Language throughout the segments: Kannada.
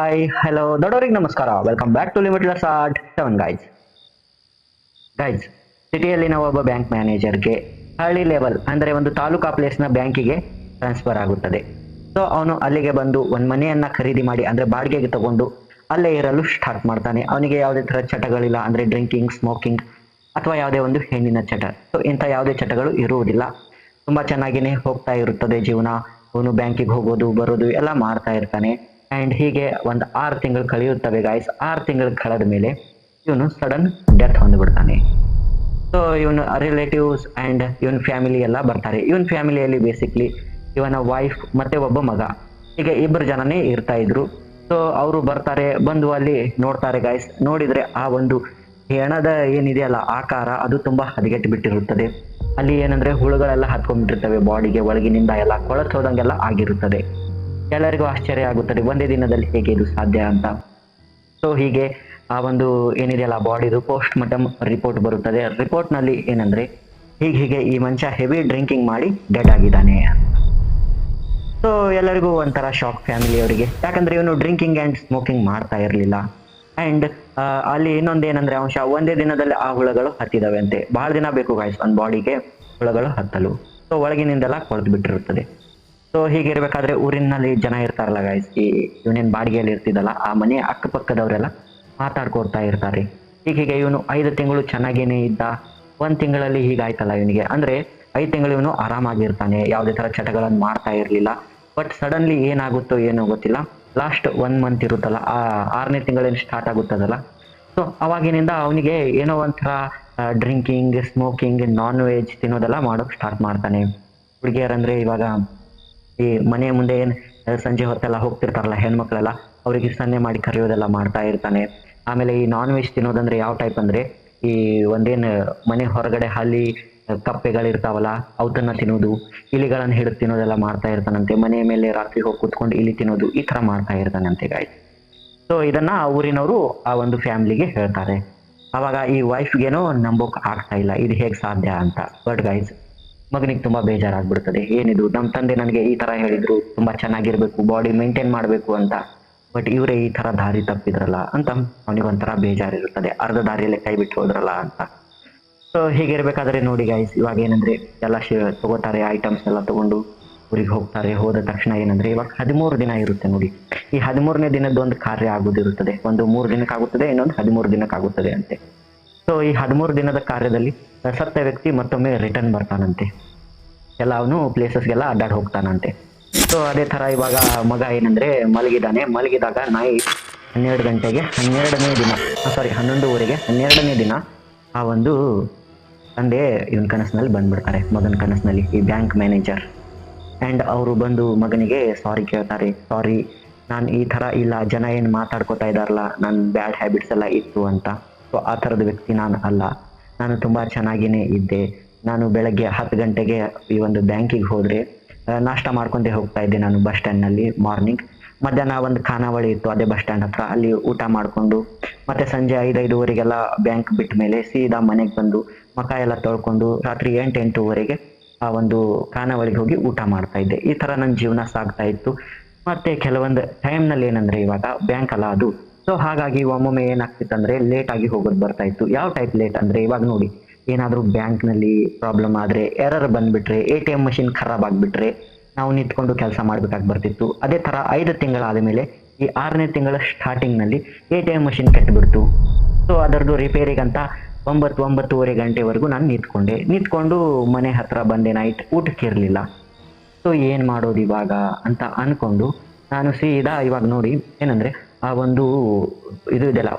ಹಾಯ್ ಹಲೋ ದೊಡ್ಡವರಿಗೆ ನಮಸ್ಕಾರ. Welcome back to Limitless Art 7 guys. ಸಿಟಿಯಲ್ಲಿನ ಒಬ್ಬ ಬ್ಯಾಂಕ್ ಮ್ಯಾನೇಜರ್ಗೆ ಹಳ್ಳಿ ಲೆವೆಲ್ ಅಂದರೆ ಒಂದು ತಾಲೂಕಾ ಪ್ಲೇಸ್ನ ಬ್ಯಾಂಕಿಗೆ ಟ್ರಾನ್ಸ್ಫರ್ ಆಗುತ್ತದೆ. ಸೊ ಅವನು ಅಲ್ಲಿಗೆ ಬಂದು ಒಂದು ಮನೆಯನ್ನ ಖರೀದಿ ಮಾಡಿ ಅಂದರೆ ಬಾಡಿಗೆಗೆ ತಗೊಂಡು ಅಲ್ಲೇ ಇರಲು ಸ್ಟಾರ್ಟ್ ಮಾಡ್ತಾನೆ. ಅವನಿಗೆ ಯಾವುದೇ ಥರ ಚಟಗಳಿಲ್ಲ, ಅಂದರೆ ಡ್ರಿಂಕಿಂಗ್, ಸ್ಮೋಕಿಂಗ್ ಅಥವಾ ಯಾವುದೇ ಒಂದು ಹೆಣ್ಣಿನ ಚಟ. ಸೊ ಇಂಥ ಯಾವುದೇ ಚಟಗಳು ಇರುವುದಿಲ್ಲ. ತುಂಬ ಚೆನ್ನಾಗಿನೇ ಹೋಗ್ತಾ ಇರುತ್ತದೆ ಜೀವನ. ಅವನು ಬ್ಯಾಂಕಿಗೆ ಹೋಗೋದು ಬರೋದು ಎಲ್ಲ ಮಾಡ್ತಾ ಇರ್ತಾನೆ. ಆ್ಯಂಡ್ ಹೀಗೆ ಒಂದು 6 ತಿಂಗಳು ಕಳೆಯುತ್ತವೆ ಗಾಯ್ಸ್. 6 ತಿಂಗಳು ಕಳೆದ ಮೇಲೆ ಇವನು ಸಡನ್ ಡೆತ್ ಹೊಂದ್ಬಿಡ್ತಾನೆ. ಸೊ ಇವನು ರಿಲೇಟಿವ್ಸ್ ಆ್ಯಂಡ್ ಇವನ್ ಫ್ಯಾಮಿಲಿ ಎಲ್ಲ ಬರ್ತಾರೆ. ಇವನ್ ಫ್ಯಾಮಿಲಿಯಲ್ಲಿ ಬೇಸಿಕ್ಲಿ ಇವನ ವೈಫ್ ಮತ್ತೆ ಒಬ್ಬ ಮಗ, ಹೀಗೆ ಇಬ್ಬರು ಜನನೇ ಇರ್ತಾ ಇದ್ರು. ಸೊ ಅವರು ಬರ್ತಾರೆ, ಬಂದು ಅಲ್ಲಿ ನೋಡ್ತಾರೆ ಗಾಯ್ಸ್. ನೋಡಿದ್ರೆ ಆ ಒಂದು ಹೆಣದ ಏನಿದೆಯಲ್ಲ ಆಕಾರ ಅದು ತುಂಬಾ ಹದಗೆಟ್ಟು ಬಿಟ್ಟಿರುತ್ತದೆ. ಅಲ್ಲಿ ಏನಂದ್ರೆ ಹುಳುಗಳೆಲ್ಲ ಹತ್ಕೊಂಡ್ಬಿಟ್ಟಿರ್ತವೆ ಬಾಡಿಗೆ, ಒಳಗಿನಿಂದ ಎಲ್ಲ ಕೊಳತು ಹೋದಂಗೆಲ್ಲ ಆಗಿರುತ್ತದೆ. ಎಲ್ಲರಿಗೂ ಆಶ್ಚರ್ಯ ಆಗುತ್ತದೆ, ಒಂದೇ ದಿನದಲ್ಲಿ ಹೇಗೆ ಇದು ಸಾಧ್ಯ ಅಂತ. ಸೊ ಹೀಗೆ ಆ ಒಂದು ಏನಿದೆಯಲ್ಲ ಬಾಡಿದು ಪೋಸ್ಟ್ ಮಾರ್ಟಮ್ ರಿಪೋರ್ಟ್ ಬರುತ್ತದೆ. ರಿಪೋರ್ಟ್ನಲ್ಲಿ ಏನಂದ್ರೆ ಹೀಗೆ ಈ ಮನುಷ್ಯ ಹೆವಿ ಡ್ರಿಂಕಿಂಗ್ ಮಾಡಿ ಡೆಡ್ ಆಗಿದ್ದಾನೆ. ಸೊ ಎಲ್ಲರಿಗೂ ಒಂಥರ ಶಾಕ್ ಫ್ಯಾಮಿಲಿಯವರಿಗೆ, ಯಾಕಂದ್ರೆ ಇವನು ಡ್ರಿಂಕಿಂಗ್ ಆ್ಯಂಡ್ ಸ್ಮೋಕಿಂಗ್ ಮಾಡ್ತಾ ಇರಲಿಲ್ಲ. ಆ್ಯಂಡ್ ಅಲ್ಲಿ ಇನ್ನೊಂದೇನಂದ್ರೆ ಅಂಶ, ಒಂದೇ ದಿನದಲ್ಲಿ ಆ ಹುಳಗಳು ಹತ್ತಿದಾವೆ ಅಂತೆ. ಬಹಳ ದಿನ ಬೇಕು ಗಾಯ್ಸ್ ಒಂದು ಬಾಡಿಗೆ ಹುಳಗಳು ಹತ್ತಲು. ಸೊ ಒಳಗಿನಿಂದೆಲ್ಲ ಕೊಳೆತು ಬಿಟ್ಟಿರುತ್ತದೆ. ಸೊ ಹೀಗಿರ್ಬೇಕಾದ್ರೆ ಊರಿನಲ್ಲಿ ಜನ ಇರ್ತಾರಲ್ಲ ಗಾಯ್ಸ್, ಈ ಇವನೇನು ಬಾಡಿಗೆಯಲ್ಲಿ ಇರ್ತಿದ್ದಲ್ಲ ಆ ಮನೆ ಅಕ್ಕಪಕ್ಕದವರೆಲ್ಲ ಮಾತಾಡ್ಕೊಡ್ತಾ ಇರ್ತಾರೆ. ಹೀಗೆ ಇವನು 5 ತಿಂಗಳು ಚೆನ್ನಾಗೇನೆ ಇದ್ದ. 1 ತಿಂಗಳಲ್ಲಿ ಹೀಗಾಯ್ತಲ್ಲ ಇವನಿಗೆ, ಅಂದ್ರೆ 5 ತಿಂಗಳು ಇವನು ಆರಾಮಾಗಿರ್ತಾನೆ, ಯಾವುದೇ ಥರ ಚಟಗಳನ್ನು ಮಾಡ್ತಾ ಇರಲಿಲ್ಲ. ಬಟ್ ಸಡನ್ಲಿ ಏನಾಗುತ್ತೋ ಏನೋ ಗೊತ್ತಿಲ್ಲ, ಲಾಸ್ಟ್ 1 ಮಂತ್ ಇರುತ್ತಲ್ಲ, ಆ 6ನೇ ತಿಂಗಳೇನು ಸ್ಟಾರ್ಟ್ ಆಗುತ್ತದಲ್ಲ, ಸೊ ಅವಾಗಿನಿಂದ ಅವನಿಗೆ ಏನೋ ಒಂಥರ ಡ್ರಿಂಕಿಂಗ್, ಸ್ಮೋಕಿಂಗ್, ನಾನ್ ವೆಜ್ ತಿನ್ನೋದೆಲ್ಲ ಮಾಡೋಕೆ ಸ್ಟಾರ್ಟ್ ಮಾಡ್ತಾನೆ. ಹುಡುಗಿಯರಂದ್ರೆ ಇವಾಗ ಈ ಮನೆ ಮುಂದೆ ಏನು ಸಂಜೆ ಹೊತ್ತೆಲ್ಲ ಹೋಗ್ತಿರ್ತಾರಲ್ಲ ಹೆಣ್ಮಕ್ಳೆಲ್ಲ, ಅವರಿಗೆ ಸನ್ನೆ ಮಾಡಿ ಕರೆಯೋದೆಲ್ಲ ಮಾಡ್ತಾ ಇರ್ತಾನೆ. ಆಮೇಲೆ ಈ ನಾನ್ ವೆಜ್ ತಿನ್ನೋದಂದ್ರೆ ಯಾವ ಟೈಪ್ ಅಂದರೆ, ಈ ಒಂದೇನು ಮನೆ ಹೊರಗಡೆ ಹಲ್ಲಿ ಕಪ್ಪೆಗಳಿರ್ತಾವಲ್ಲ ಅವನ್ನ ತಿನ್ನೋದು, ಇಲಿಗಳನ್ನು ಹಿಡಿದು ತಿನ್ನೋದೆಲ್ಲ ಮಾಡ್ತಾ ಇರ್ತಾನಂತೆ. ಮನೆ ಮೇಲೆ ರಾತ್ರಿ ಹೋಗಿ ಕೂತ್ಕೊಂಡು ಇಲಿ ತಿನ್ನೋದು, ಈ ಥರ ಮಾಡ್ತಾ ಇರ್ತಾನಂತೆ ಗಾಯ್ಸ್. ಸೊ ಇದನ್ನ ಊರಿನವರು ಆ ಒಂದು ಫ್ಯಾಮಿಲಿಗೆ ಹೇಳ್ತಾರೆ. ಆವಾಗ ಈ ವೈಫ್ಗೇನೋ ನಂಬೋಕೆ ಆಗ್ತಾ ಇಲ್ಲ, ಇದು ಹೇಗೆ ಸಾಧ್ಯ ಅಂತ. ಬಟ್ ಗೈಸ್ ಮಗನಿಗೆ ತುಂಬ ಬೇಜಾರಾಗ್ಬಿಡ್ತದೆ. ಏನಿದು, ನಮ್ಮ ತಂದೆ ನನಗೆ ಈ ಥರ ಹೇಳಿದ್ರು, ತುಂಬ ಚೆನ್ನಾಗಿರ್ಬೇಕು, ಬಾಡಿ ಮೇಂಟೈನ್ ಮಾಡಬೇಕು ಅಂತ, ಬಟ್ ಇವರೇ ಈ ಥರ ದಾರಿ ತಪ್ಪಿದ್ರಲ್ಲ ಅಂತ ಅವನಿಗೆ ಒಂಥರ ಬೇಜಾರಿರುತ್ತದೆ. ಅರ್ಧ ದಾರಿಯಲ್ಲೇ ಕೈ ಬಿಟ್ಟು ಹೋದ್ರಲ್ಲ ಅಂತ. ಸೊ ಹೀಗಿರ್ಬೇಕಾದ್ರೆ ನೋಡಿ ಗೈಸ್, ಇವಾಗ ಏನಂದ್ರೆ ಎಲ್ಲ ತಗೋತಾರೆ, ಐಟಮ್ಸ್ ಎಲ್ಲ ತಗೊಂಡು ಊರಿಗೆ ಹೋಗ್ತಾರೆ. ಹೋದ ತಕ್ಷಣ ಏನಂದ್ರೆ ಇವಾಗ 13 ದಿನ ಇರುತ್ತೆ ನೋಡಿ. ಈ 13ನೇ ದಿನದ ಒಂದು ಕಾರ್ಯ ಆಗೋದಿರುತ್ತದೆ. ಒಂದು 3 ದಿನಕ್ಕಾಗುತ್ತದೆ, ಇನ್ನೊಂದು 13 ದಿನಕ್ಕಾಗುತ್ತದೆ ಅಂತೆ. ಸೊ ಈ 13 ದಿನದ ಕಾರ್ಯದಲ್ಲಿ ಸತ್ತ ವ್ಯಕ್ತಿ ಮತ್ತೊಮ್ಮೆ ರಿಟರ್ನ್ ಬರ್ತಾನಂತೆ. ಎಲ್ಲ ಅವನು ಪ್ಲೇಸಸ್ಗೆಲ್ಲ ಅಡ್ಡಾಡಿ ಹೋಗ್ತಾನಂತೆ. ಸೊ ಅದೇ ಥರ ಇವಾಗ ಮಗ ಏನಂದ್ರೆ ಮಲಗಿದ್ದಾನೆ. ಮಲಗಿದಾಗ ನಾಯಿ 12 ಗಂಟೆಗೆ 12ನೇ ದಿನ, 11:30ಗೆ 12ನೇ ದಿನ ಆ ಒಂದು ತಂದೆ ಇವನ್ ಕನಸಿನಲ್ಲಿ ಬಂದ್ಬಿಡ್ತಾರೆ, ಮಗನ ಕನಸಿನಲ್ಲಿ, ಈ ಬ್ಯಾಂಕ್ ಮ್ಯಾನೇಜರ್. ಆ್ಯಂಡ್ ಅವರು ಬಂದು ಮಗನಿಗೆ ಸಾರಿ ಕೇಳ್ತಾರೆ. ಸಾರಿ, ನಾನು ಈ ಥರ ಇಲ್ಲ, ಜನ ಏನು ಮಾತಾಡ್ಕೋತಾ ಇದ್ದಾರಲ್ಲ, ನನ್ನ ಬ್ಯಾಡ್ ಹ್ಯಾಬಿಟ್ಸ್ ಎಲ್ಲ ಇತ್ತು ಅಂತ. ಸೊ ಆ ಥರದ ವ್ಯಕ್ತಿ ನಾನು ಅಲ್ಲ, ನಾನು ತುಂಬ ಚೆನ್ನಾಗಿಯೇ ಇದ್ದೆ. ನಾನು ಬೆಳಗ್ಗೆ 10 ಗಂಟೆಗೆ ಈ ಒಂದು ಬ್ಯಾಂಕಿಗೆ ಹೋದರೆ ನಾಷ್ಟ ಮಾಡ್ಕೊಂಡೇ ಹೋಗ್ತಾ ಇದ್ದೆ ನಾನು ಬಸ್ ಸ್ಟ್ಯಾಂಡ್ನಲ್ಲಿ ಮಾರ್ನಿಂಗ್. ಮಧ್ಯಾಹ್ನ ಒಂದು ಖಾನಾವಳಿ ಇತ್ತು ಅದೇ ಬಸ್ ಸ್ಟ್ಯಾಂಡ್ ಹತ್ರ, ಅಲ್ಲಿ ಊಟ ಮಾಡಿಕೊಂಡು ಮತ್ತೆ ಸಂಜೆ 5-5:30ಗೆಲ್ಲ ಬ್ಯಾಂಕ್ ಬಿಟ್ಟ ಮೇಲೆ ಸೀದಾ ಮನೆಗೆ ಬಂದು ಮುಖ ಎಲ್ಲ ತೊಳ್ಕೊಂಡು ರಾತ್ರಿ 8-8:30ಗೆ ಆ ಒಂದು ಖಾನಾವಳಿಗೆ ಹೋಗಿ ಊಟ ಮಾಡ್ತಾ ಇದ್ದೆ. ಈ ಥರ ನನ್ನ ಜೀವನ ಸಾಗ್ತಾ ಇತ್ತು. ಮತ್ತೆ ಕೆಲವೊಂದು ಟೈಮ್ನಲ್ಲಿ ಏನಂದರೆ ಇವಾಗ ಬ್ಯಾಂಕ್ ಅಲ್ಲ ಅದು, ಸೊ ಹಾಗಾಗಿ ಒಮ್ಮೊಮ್ಮೆ ಏನಾಗ್ತಿತ್ತು ಅಂದರೆ ಲೇಟಾಗಿ ಹೋಗೋದು ಬರ್ತಾ ಇತ್ತು. ಯಾವ ಟೈಪ್ ಲೇಟ್ ಅಂದರೆ, ಇವಾಗ ನೋಡಿ ಏನಾದರೂ ಬ್ಯಾಂಕ್ನಲ್ಲಿ ಪ್ರಾಬ್ಲಮ್ ಆದರೆ, ಎರರ್ ಬಂದುಬಿಟ್ರೆ, ATM ಮಷಿನ್ ಖರಾಬ್ ಆಗಿಬಿಟ್ರೆ ನಾವು ನಿಂತ್ಕೊಂಡು ಕೆಲಸ ಮಾಡಬೇಕಾಗಿ ಬರ್ತಿತ್ತು. ಅದೇ ಥರ 5 ತಿಂಗಳಾದ ಮೇಲೆ ಈ 6ನೇ ತಿಂಗಳ ಸ್ಟಾರ್ಟಿಂಗ್ನಲ್ಲಿ ATM ಮಷಿನ್ ಕೆಟ್ಟುಬಿಡ್ತು. ಸೊ ಅದರದ್ದು ರಿಪೇರಿಗಂತ 9-9:30 ಗಂಟೆವರೆಗೂ ನಾನು ನಿಂತ್ಕೊಂಡು ಮನೆ ಹತ್ರ ಬಂದೆ. ನೈಟ್ ಊಟಕ್ಕೆ ಇರಲಿಲ್ಲ. ಸೊ ಏನು ಮಾಡೋದು ಇವಾಗ ಅಂತ ಅಂದ್ಕೊಂಡು ನಾನು ಸೀದಾ ಇವಾಗ ನೋಡಿ ಏನಂದರೆ ಆ ಒಂದು ಇದು ಇದೆಲ್ಲ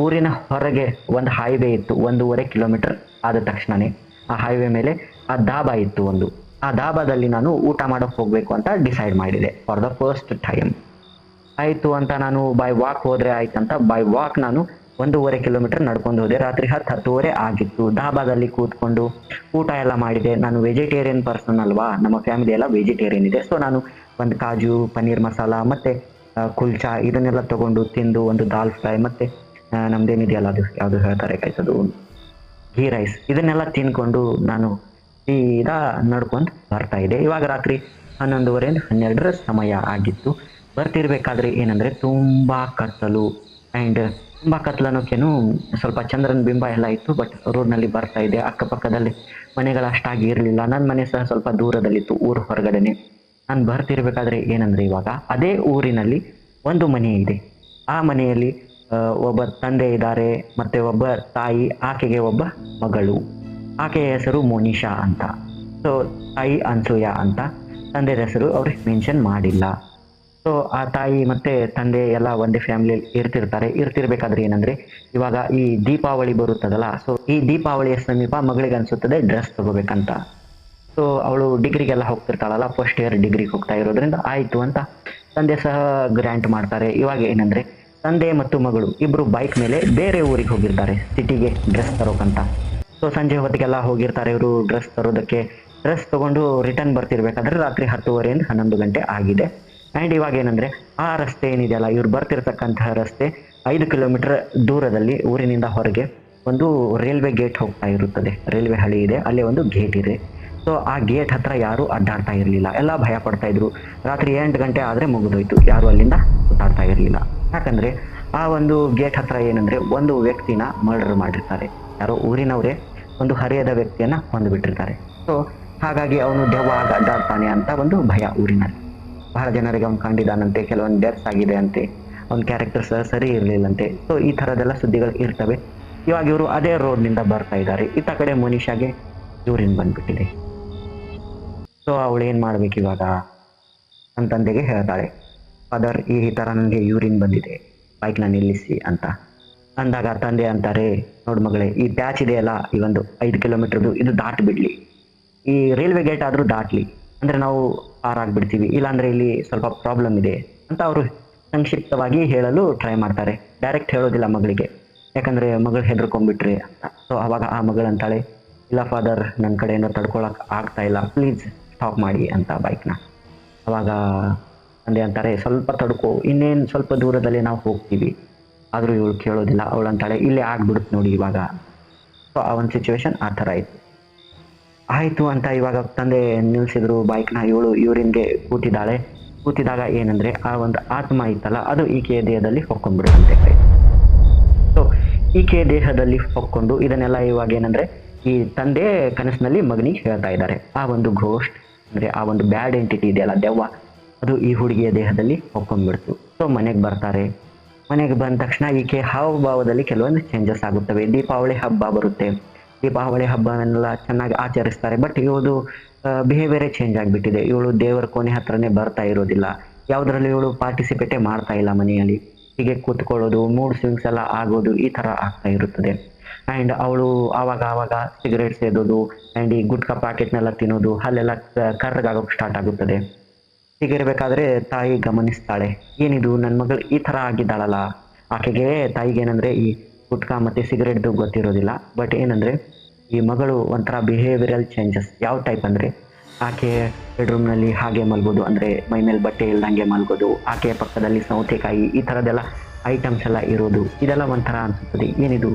ಊರಿನ ಹೊರಗೆ ಒಂದು ಹೈವೇ ಇತ್ತು. 1.5 ಕಿಲೋಮೀಟರ್ ಆದ ತಕ್ಷಣವೇ ಆ ಹೈವೇ ಮೇಲೆ ಆ ದಾಬಾ ಇತ್ತು ಒಂದು. ಆ ದಾಬಾದಲ್ಲಿ ನಾನು ಊಟ ಮಾಡೋಕ್ಕೆ ಹೋಗಬೇಕು ಅಂತ ಡಿಸೈಡ್ ಮಾಡಿದೆ ಫಾರ್ ದ ಫಸ್ಟ್ ಟೈಮ್. ಆಯಿತು ಅಂತ ನಾನು ಬೈ ವಾಕ್ ಹೋದರೆ ಆಯ್ತಂತ ಬೈ ವಾಕ್ ನಾನು 1.5 ಕಿಲೋಮೀಟರ್ ನಡ್ಕೊಂಡು ಹೋದೆ. ರಾತ್ರಿ 10-10:30 ಆಗಿತ್ತು. ದಾಬಾದಲ್ಲಿ ಕೂತ್ಕೊಂಡು ಊಟ ಎಲ್ಲ ಮಾಡಿದೆ. ನಾನು ವೆಜಿಟೇರಿಯನ್ ಪರ್ಸನ್ ಅಲ್ವಾ, ನಮ್ಮ ಫ್ಯಾಮಿಲಿ ಎಲ್ಲ ವೆಜಿಟೇರಿಯನ್ ಇದೆ. ಸೊ ನಾನು ಒಂದು ಕಾಜು, ಪನ್ನೀರ್ ಮಸಾಲ ಮತ್ತು ಕುಲ್ಚಾ ಇದನ್ನೆಲ್ಲ ತೊಗೊಂಡು ತಿಂದು, ಒಂದು ದಾಲ್ ಫ್ರೈ ಮತ್ತು ನಮ್ದೇನಿದೆಯಲ್ಲ ಅದು ಯಾವುದು ಹೇಳ್ತಾರೆ ಕಾಯ್ಸೋದು, ಘೀ ರೈಸ್, ಇದನ್ನೆಲ್ಲ ತಿನ್ಕೊಂಡು ನಾನು ಸೀದಾ ನಡ್ಕೊಂಡು ಬರ್ತಾ ಇದೆ. ಇವಾಗ ರಾತ್ರಿ 11:30-12 ಸಮಯ ಆಗಿತ್ತು. ಬರ್ತಿರ್ಬೇಕಾದ್ರೆ ಏನಂದ್ರೆ ತುಂಬಾ ಕತ್ತಲು ಆ್ಯಂಡ್ ತುಂಬಾ ಕತ್ಲನೋಕೇನು ಸ್ವಲ್ಪ ಚಂದ್ರನ ಬಿಂಬ ಎಲ್ಲ ಇತ್ತು. ಬಟ್ ರೋಡ್ನಲ್ಲಿ ಬರ್ತಾ ಇದೆ, ಅಕ್ಕಪಕ್ಕದಲ್ಲಿ ಮನೆಗಳು ಅಷ್ಟಾಗಿ ಇರಲಿಲ್ಲ. ನನ್ನ ಮನೆ ಸಹ ಸ್ವಲ್ಪ ದೂರದಲ್ಲಿತ್ತು, ಊರು ಹೊರಗಡೆನೆ. ನಾನು ಬರ್ತಿರ್ಬೇಕಾದ್ರೆ ಏನಂದ್ರೆ ಇವಾಗ ಅದೇ ಊರಿನಲ್ಲಿ ಒಂದು ಮನೆ ಇದೆ. ಆ ಮನೆಯಲ್ಲಿ ಒಬ್ಬ ತಂದೆ ಇದ್ದಾರೆ, ಮತ್ತೆ ಒಬ್ಬ ತಾಯಿ, ಆಕೆಗೆ ಒಬ್ಬ ಮಗಳು. ಆಕೆಯ ಹೆಸರು ಮೋನಿಶಾ ಅಂತ. ಸೊ ತಾಯಿ ಅನ್ಸೂಯ ಅಂತ, ತಂದೆ ಹೆಸರು ಅವ್ರಿಗೆ ಮೆನ್ಷನ್ ಮಾಡಿಲ್ಲ. ಸೊ ಆ ತಾಯಿ ಮತ್ತೆ ತಂದೆ ಎಲ್ಲ ಒಂದೇ ಫ್ಯಾಮಿಲಿಯಲ್ಲಿ ಇರ್ತಿರ್ಬೇಕಾದ್ರೆ ಏನಂದ್ರೆ ಇವಾಗ ಈ ದೀಪಾವಳಿ ಬರುತ್ತದಲ್ಲ, ಸೊ ಈ ದೀಪಾವಳಿಯ ಸಮೀಪ ಮಗಳಿಗೆ ಅನ್ಸುತ್ತದೆ ಡ್ರೆಸ್ ತಗೋಬೇಕಂತ. ಸೊ ಅವಳು ಡಿಗ್ರಿಗೆಲ್ಲ ಹೋಗ್ತಿರ್ತಾಳಲ್ಲ, ಫಸ್ಟ್ ಇಯರ್ ಡಿಗ್ರಿಗೆ ಹೋಗ್ತಾ ಇರೋದ್ರಿಂದ ಆಯ್ತು ಅಂತ ತಂದೆ ಸಹ ಗ್ರ್ಯಾಂಟ್ ಮಾಡ್ತಾರೆ. ಇವಾಗ ಏನಂದ್ರೆ ತಂದೆ ಮತ್ತು ಮಗಳು ಇಬ್ರು ಬೈಕ್ ಮೇಲೆ ಬೇರೆ ಊರಿಗೆ ಹೋಗಿರ್ತಾರೆ, ಸಿಟಿಗೆ ಡ್ರೆಸ್ ತರೋಕಂತ. ಸೊ ಸಂಜೆ ಹೊತ್ತಿಗೆಲ್ಲ ಹೋಗಿರ್ತಾರೆ ಇವರು ಡ್ರೆಸ್ ತರೋದಕ್ಕೆ. ಡ್ರೆಸ್ ತಗೊಂಡು ರಿಟರ್ನ್ ಬರ್ತಿರ್ಬೇಕಾದ್ರೆ ರಾತ್ರಿ 10:30 11 ಗಂಟೆ ಆಗಿದೆ. ಆ್ಯಂಡ್ ಇವಾಗ ಏನಂದ್ರೆ ಆ ರಸ್ತೆ ಏನಿದೆಯಲ್ಲ, ಇವ್ರು ಬರ್ತಿರ್ತಕ್ಕಂತಹ ರಸ್ತೆ 5 ಕಿಲೋಮೀಟರ್ ದೂರದಲ್ಲಿ ಊರಿನಿಂದ ಹೊರಗೆ ಒಂದು ರೈಲ್ವೆ ಗೇಟ್ ಹೋಗ್ತಾ ಇರುತ್ತದೆ. ರೈಲ್ವೆ ಹಳಿ ಇದೆ, ಅಲ್ಲೇ ಒಂದು ಗೇಟ್ ಇದೆ. ಸೊ ಆ ಗೇಟ್ ಹತ್ರ ಯಾರು ಅಡ್ಡಾಡ್ತಾ ಇರಲಿಲ್ಲ, ಎಲ್ಲ ಭಯ ಪಡ್ತಾ ಇದ್ರು. ರಾತ್ರಿ 8 ಗಂಟೆ ಆದ್ರೆ ಮುಗಿದೋಯ್ತು, ಯಾರು ಅಲ್ಲಿಂದ ಸುತ್ತಾಡ್ತಾ ಇರಲಿಲ್ಲ. ಯಾಕಂದ್ರೆ ಆ ಒಂದು ಗೇಟ್ ಹತ್ರ ಏನಂದ್ರೆ ಒಂದು ವ್ಯಕ್ತಿನ ಮರ್ಡರ್ ಮಾಡಿರ್ತಾರೆ. ಯಾರೋ ಊರಿನವರೇ ಒಂದು ಹರಿಯದ ವ್ಯಕ್ತಿಯನ್ನ ಕೊಂದುಬಿಟ್ಟಿರ್ತಾರೆ. ಸೊ ಹಾಗಾಗಿ ಅವನು ದೆವ್ವ ಅಡ್ಡಾಡ್ತಾನೆ ಅಂತ ಒಂದು ಭಯ ಊರಿನಲ್ಲಿ. ಬಹಳ ಜನರಿಗೆ ಅವ್ನು ಕಂಡಿದ್ದಾನಂತೆ, ಕೆಲವೊಂದು ಡೆತ್ಸ್ ಆಗಿದೆ ಅಂತೆ, ಅವ್ನ ಕ್ಯಾರೆಕ್ಟರ್ ಸಹ ಸರಿ ಇರಲಿಲ್ಲಂತೆ. ಸೊ ಈ ಥರದೆಲ್ಲ ಸುದ್ದಿಗಳು ಇರ್ತವೆ. ಇವಾಗ ಇವರು ಅದೇ ರೋಡ್ನಿಂದ ಬರ್ತಾ ಇದ್ದಾರೆ. ಇತ್ತ ಕಡೆ ಮೋನಿಶಾಗೆ ಯೂರಿನ್ ಬಂದ್ಬಿಟ್ಟಿದೆ. ಸೊ ಅವಳು ಏನು ಮಾಡ್ಬೇಕು ಇವಾಗ? ನನ್ನ ತಂದೆಗೆ ಹೇಳ್ತಾಳೆ, ಫಾದರ್ ಈ ಥರ ನನಗೆ ಯೂರಿನ್ ಬಂದಿದೆ, ಬೈಕ್ನ ನಿಲ್ಲಿಸಿ ಅಂತ ಅಂದಾಗ ತಂದೆ ಅಂತಾರೆ, ನೋಡು ಮಗಳೇ, ಈ ಪ್ಯಾಚ್ ಇದೆಯಲ್ಲ, ಈ ಒಂದು 5 ಕಿಲೋಮೀಟರ್ದು ಇದು ದಾಟ್ ಬಿಡ್ಲಿ, ಈ ರೈಲ್ವೆ ಗೇಟ್ ಆದರೂ ದಾಟ್ಲಿ, ಅಂದರೆ ನಾವು ಪಾರಾಗ್ಬಿಡ್ತೀವಿ, ಇಲ್ಲಾಂದರೆ ಇಲ್ಲಿ ಸ್ವಲ್ಪ ಪ್ರಾಬ್ಲಮ್ ಇದೆ ಅಂತ ಅವರು ಸಂಕ್ಷಿಪ್ತವಾಗಿ ಹೇಳಲು ಟ್ರೈ ಮಾಡ್ತಾರೆ. ಡೈರೆಕ್ಟ್ ಹೇಳೋದಿಲ್ಲ ಮಗಳಿಗೆ, ಯಾಕಂದರೆ ಮಗಳು ಹೆದರ್ಕೊಂಡ್ಬಿಟ್ರಿ ಅಂತ. ಸೊ ಆವಾಗ ಆ ಮಗಳಂತಾಳೆ, ಇಲ್ಲ ಫಾದರ್, ನನ್ನ ಕಡೆಯಿಂದ ತಡ್ಕೊಳಕ್ಕೆ ಆಗ್ತಾ ಇಲ್ಲ, ಪ್ಲೀಸ್ ಸ್ಟಾಪ್ ಮಾಡಿ ಅಂತ ಬೈಕ್ನ. ಅವಾಗ ತಂದೆ ಅಂತಾರೆ, ಸ್ವಲ್ಪ ತಡ್ಕೋ, ಇನ್ನೇನು ಸ್ವಲ್ಪ ದೂರದಲ್ಲಿ ನಾವು ಹೋಗ್ತೀವಿ. ಆದರೂ ಇವಳು ಕೇಳೋದಿಲ್ಲ. ಅವಳು ಅಂತಾಳೆ, ಇಲ್ಲೇ ಆಗ್ಬಿಡುತ್ತೆ ನೋಡಿ ಇವಾಗ. ಸೊ ಆ ಒಂದು ಸಿಚುವೇಶನ್ ಆ ಥರ ಇತ್ತು. ಆಯಿತು ಅಂತ ಇವಾಗ ತಂದೆ ನಿಲ್ಲಿಸಿದ್ರು ಬೈಕ್ನ. ಇವಳು ಯೂರಿನ್ಗೆ ಕೂತಿದಾಗ ಏನಂದರೆ ಆ ಒಂದು ಆತ್ಮ ಇತ್ತಲ್ಲ, ಅದು ಈಕೆಯ ದೇಹದಲ್ಲಿ ಹೊಕ್ಕೊಂಡ್ಬಿಡುತ್ತಂತೆ. ಸೊ ಈಕೆಯ ದೇಹದಲ್ಲಿ ಹೊಕ್ಕೊಂಡು ಇದನ್ನೆಲ್ಲ ಇವಾಗ ಏನಂದರೆ ಈ ತಂದೆ ಕನಸಿನಲ್ಲಿ ಮಗನಿಗೆ ಹೇಳ್ತಾ ಇದ್ದಾರೆ. ಆ ಒಂದು ಘೋಸ್ಟ್ ಅಂದರೆ ಆ ಒಂದು ಬ್ಯಾಡ್ ಎಂಟಿಟಿ ಇದೆಯಲ್ಲ, ದೆವ್ವ, ಅದು ಈ ಹುಡುಗಿಯ ದೇಹದಲ್ಲಿ ಹೊಕ್ಕೊಂಡ್ಬಿಡ್ತು. ಸೊ ಮನೆಗೆ ಬರ್ತಾರೆ. ಮನೆಗೆ ಬಂದ ತಕ್ಷಣ ಈಕೆ ಹಾವಭಾವದಲ್ಲಿ ಕೆಲವೊಂದು ಚೇಂಜಸ್ ಆಗುತ್ತವೆ. ದೀಪಾವಳಿ ಹಬ್ಬ ಬರುತ್ತೆ, ದೀಪಾವಳಿ ಹಬ್ಬವನ್ನೆಲ್ಲ ಚೆನ್ನಾಗಿ ಆಚರಿಸ್ತಾರೆ. ಬಟ್ ಇವಳು ಬಿಹೇವಿಯರೇ ಚೇಂಜ್ ಆಗಿಬಿಟ್ಟಿದೆ. ಇವಳು ದೇವರ ಕೋಣೆ ಹತ್ರನೇ ಬರ್ತಾ ಇರೋದಿಲ್ಲ, ಯಾವುದರಲ್ಲಿ ಇವಳು ಪಾರ್ಟಿಸಿಪೇಟೇ ಮಾಡ್ತಾ ಇಲ್ಲ. ಮನೆಯಲ್ಲಿ ಹೀಗೆ ಕೂತ್ಕೊಳ್ಳೋದು, ಮೂಡ್ ಸ್ವಿಂಗ್ಸ್ ಎಲ್ಲ ಆಗೋದು, ಈ ಥರ ಆಗ್ತಾ ಇರುತ್ತದೆ. ಆ್ಯಂಡ್ ಅವಳು ಆವಾಗ ಸಿಗರೇಟ್ ಸೇದೋದು ಆ್ಯಂಡ್ ಈ ಗುಟ್ಕಾ ಪ್ಯಾಕೆಟ್ನೆಲ್ಲ ತಿನ್ನೋದು, ಅಲ್ಲೆಲ್ಲ ಕರ್ರಗಾಗೋಕ್ಕೆ ಸ್ಟಾರ್ಟ್ ಆಗುತ್ತದೆ. ಹೀಗಿರಬೇಕಾದ್ರೆ ತಾಯಿ ಗಮನಿಸ್ತಾಳೆ, ಏನಿದು ನನ್ನ ಮಗಳು ಈ ಥರ ಆಗಿದ್ದಾಳಲ್ಲ. ಆಕೆಗೆ ತಾಯಿಗೆ ಏನಂದರೆ ಈ ಗುಟ್ಕಾ ಮತ್ತು ಸಿಗರೇಟ್ದು ಗೊತ್ತಿರೋದಿಲ್ಲ. ಬಟ್ ಏನಂದರೆ ಈ ಮಗಳು ಒಂಥರ ಬಿಹೇವಿಯರಲ್ ಚೇಂಜಸ್. ಯಾವ ಟೈಪ್ ಅಂದರೆ ಆಕೆ ಬೆಡ್ರೂಮ್ನಲ್ಲಿ ಹಾಗೆ ಮಲ್ಗೋದು, ಅಂದರೆ ಮೈ ಮೇಲೆ ಬಟ್ಟೆ ಇಲ್ದಂಗೆ ಮಲ್ಗೋದು, ಆಕೆಯ ಪಕ್ಕದಲ್ಲಿ ಸೌತೆಕಾಯಿ, ಈ ಥರದ್ದೆಲ್ಲ ಐಟಮ್ಸ್ ಎಲ್ಲ ಇರೋದು, ಇದೆಲ್ಲ ಒಂಥರ ಅನಿಸುತ್ತದೆ. ಏನಿದು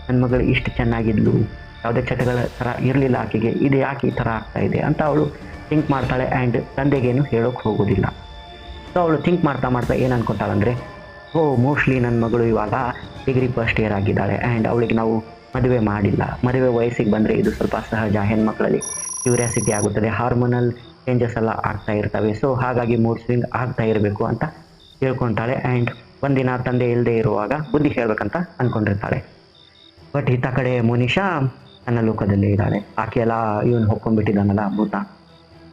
ನನ್ನ ಮಗಳು ಇಷ್ಟು ಚೆನ್ನಾಗಿದ್ಲು, ಯಾವುದೇ ಚಟಗಳ ಥರ ಇರಲಿಲ್ಲ ಆಕೆಗೆ, ಇದು ಯಾಕೆ ಈ ಥರ ಆಗ್ತಾ ಇದೆ ಅಂತ ಅವಳು ಥಿಂಕ್ ಮಾಡ್ತಾಳೆ. ಆ್ಯಂಡ್ ತಂದೆಗೇನು ಹೇಳೋಕ್ಕೆ ಹೋಗೋದಿಲ್ಲ. ಸೊ ಅವಳು ಥಿಂಕ್ ಮಾಡ್ತಾ ಏನು ಅನ್ಕೊತಾಳಂದರೆ, ಮೋಸ್ಟ್ಲಿ ನನ್ನ ಮಗಳು ಇವಾಗ ಡಿಗ್ರಿ ಫಸ್ಟ್ ಇಯರ್ ಆಗಿದ್ದಾಳೆ ಆ್ಯಂಡ್ ಅವಳಿಗೆ ನಾವು ಮದುವೆ ಮಾಡಿಲ್ಲ. ಮದುವೆ ವಯಸ್ಸಿಗೆ ಬಂದರೆ ಇದು ಸ್ವಲ್ಪ ಸಹಜ, ಹೆಣ್ಮಕ್ಳಲ್ಲಿ ಕ್ಯೂರಿಯಾಸಿಟಿ ಆಗುತ್ತದೆ, ಹಾರ್ಮೋನಲ್ ಚೇಂಜಸ್ ಎಲ್ಲ ಆಗ್ತಾ ಇರ್ತವೆ. ಸೊ ಹಾಗಾಗಿ ಮೂಡ್ ಸ್ವಿಂಗ್ ಆಗ್ತಾ ಇರಬೇಕು ಅಂತ ತಿಳ್ಕೊತಾಳೆ. ಆ್ಯಂಡ್ ಒಂದಿನ ತಂದೆ ಇಲ್ಲದೆ ಇರುವಾಗ ಬುದ್ಧಿ ಹೇಳಬೇಕಂತ ಅಂದ್ಕೊಂಡಿರ್ತಾಳೆ. ಬಟ್ ಈತ ಕಡೆ ಮೋನಿಶಾ ತನ್ನ ಲೋಕದಲ್ಲೇ ಇದ್ದಾಳೆ. ಆಕೆ ಎಲ್ಲ ಇವನು ಹೊಕ್ಕೊಂಡ್ಬಿಟ್ಟಿದ್ದಾನಲ್ಲ ಭೂತ.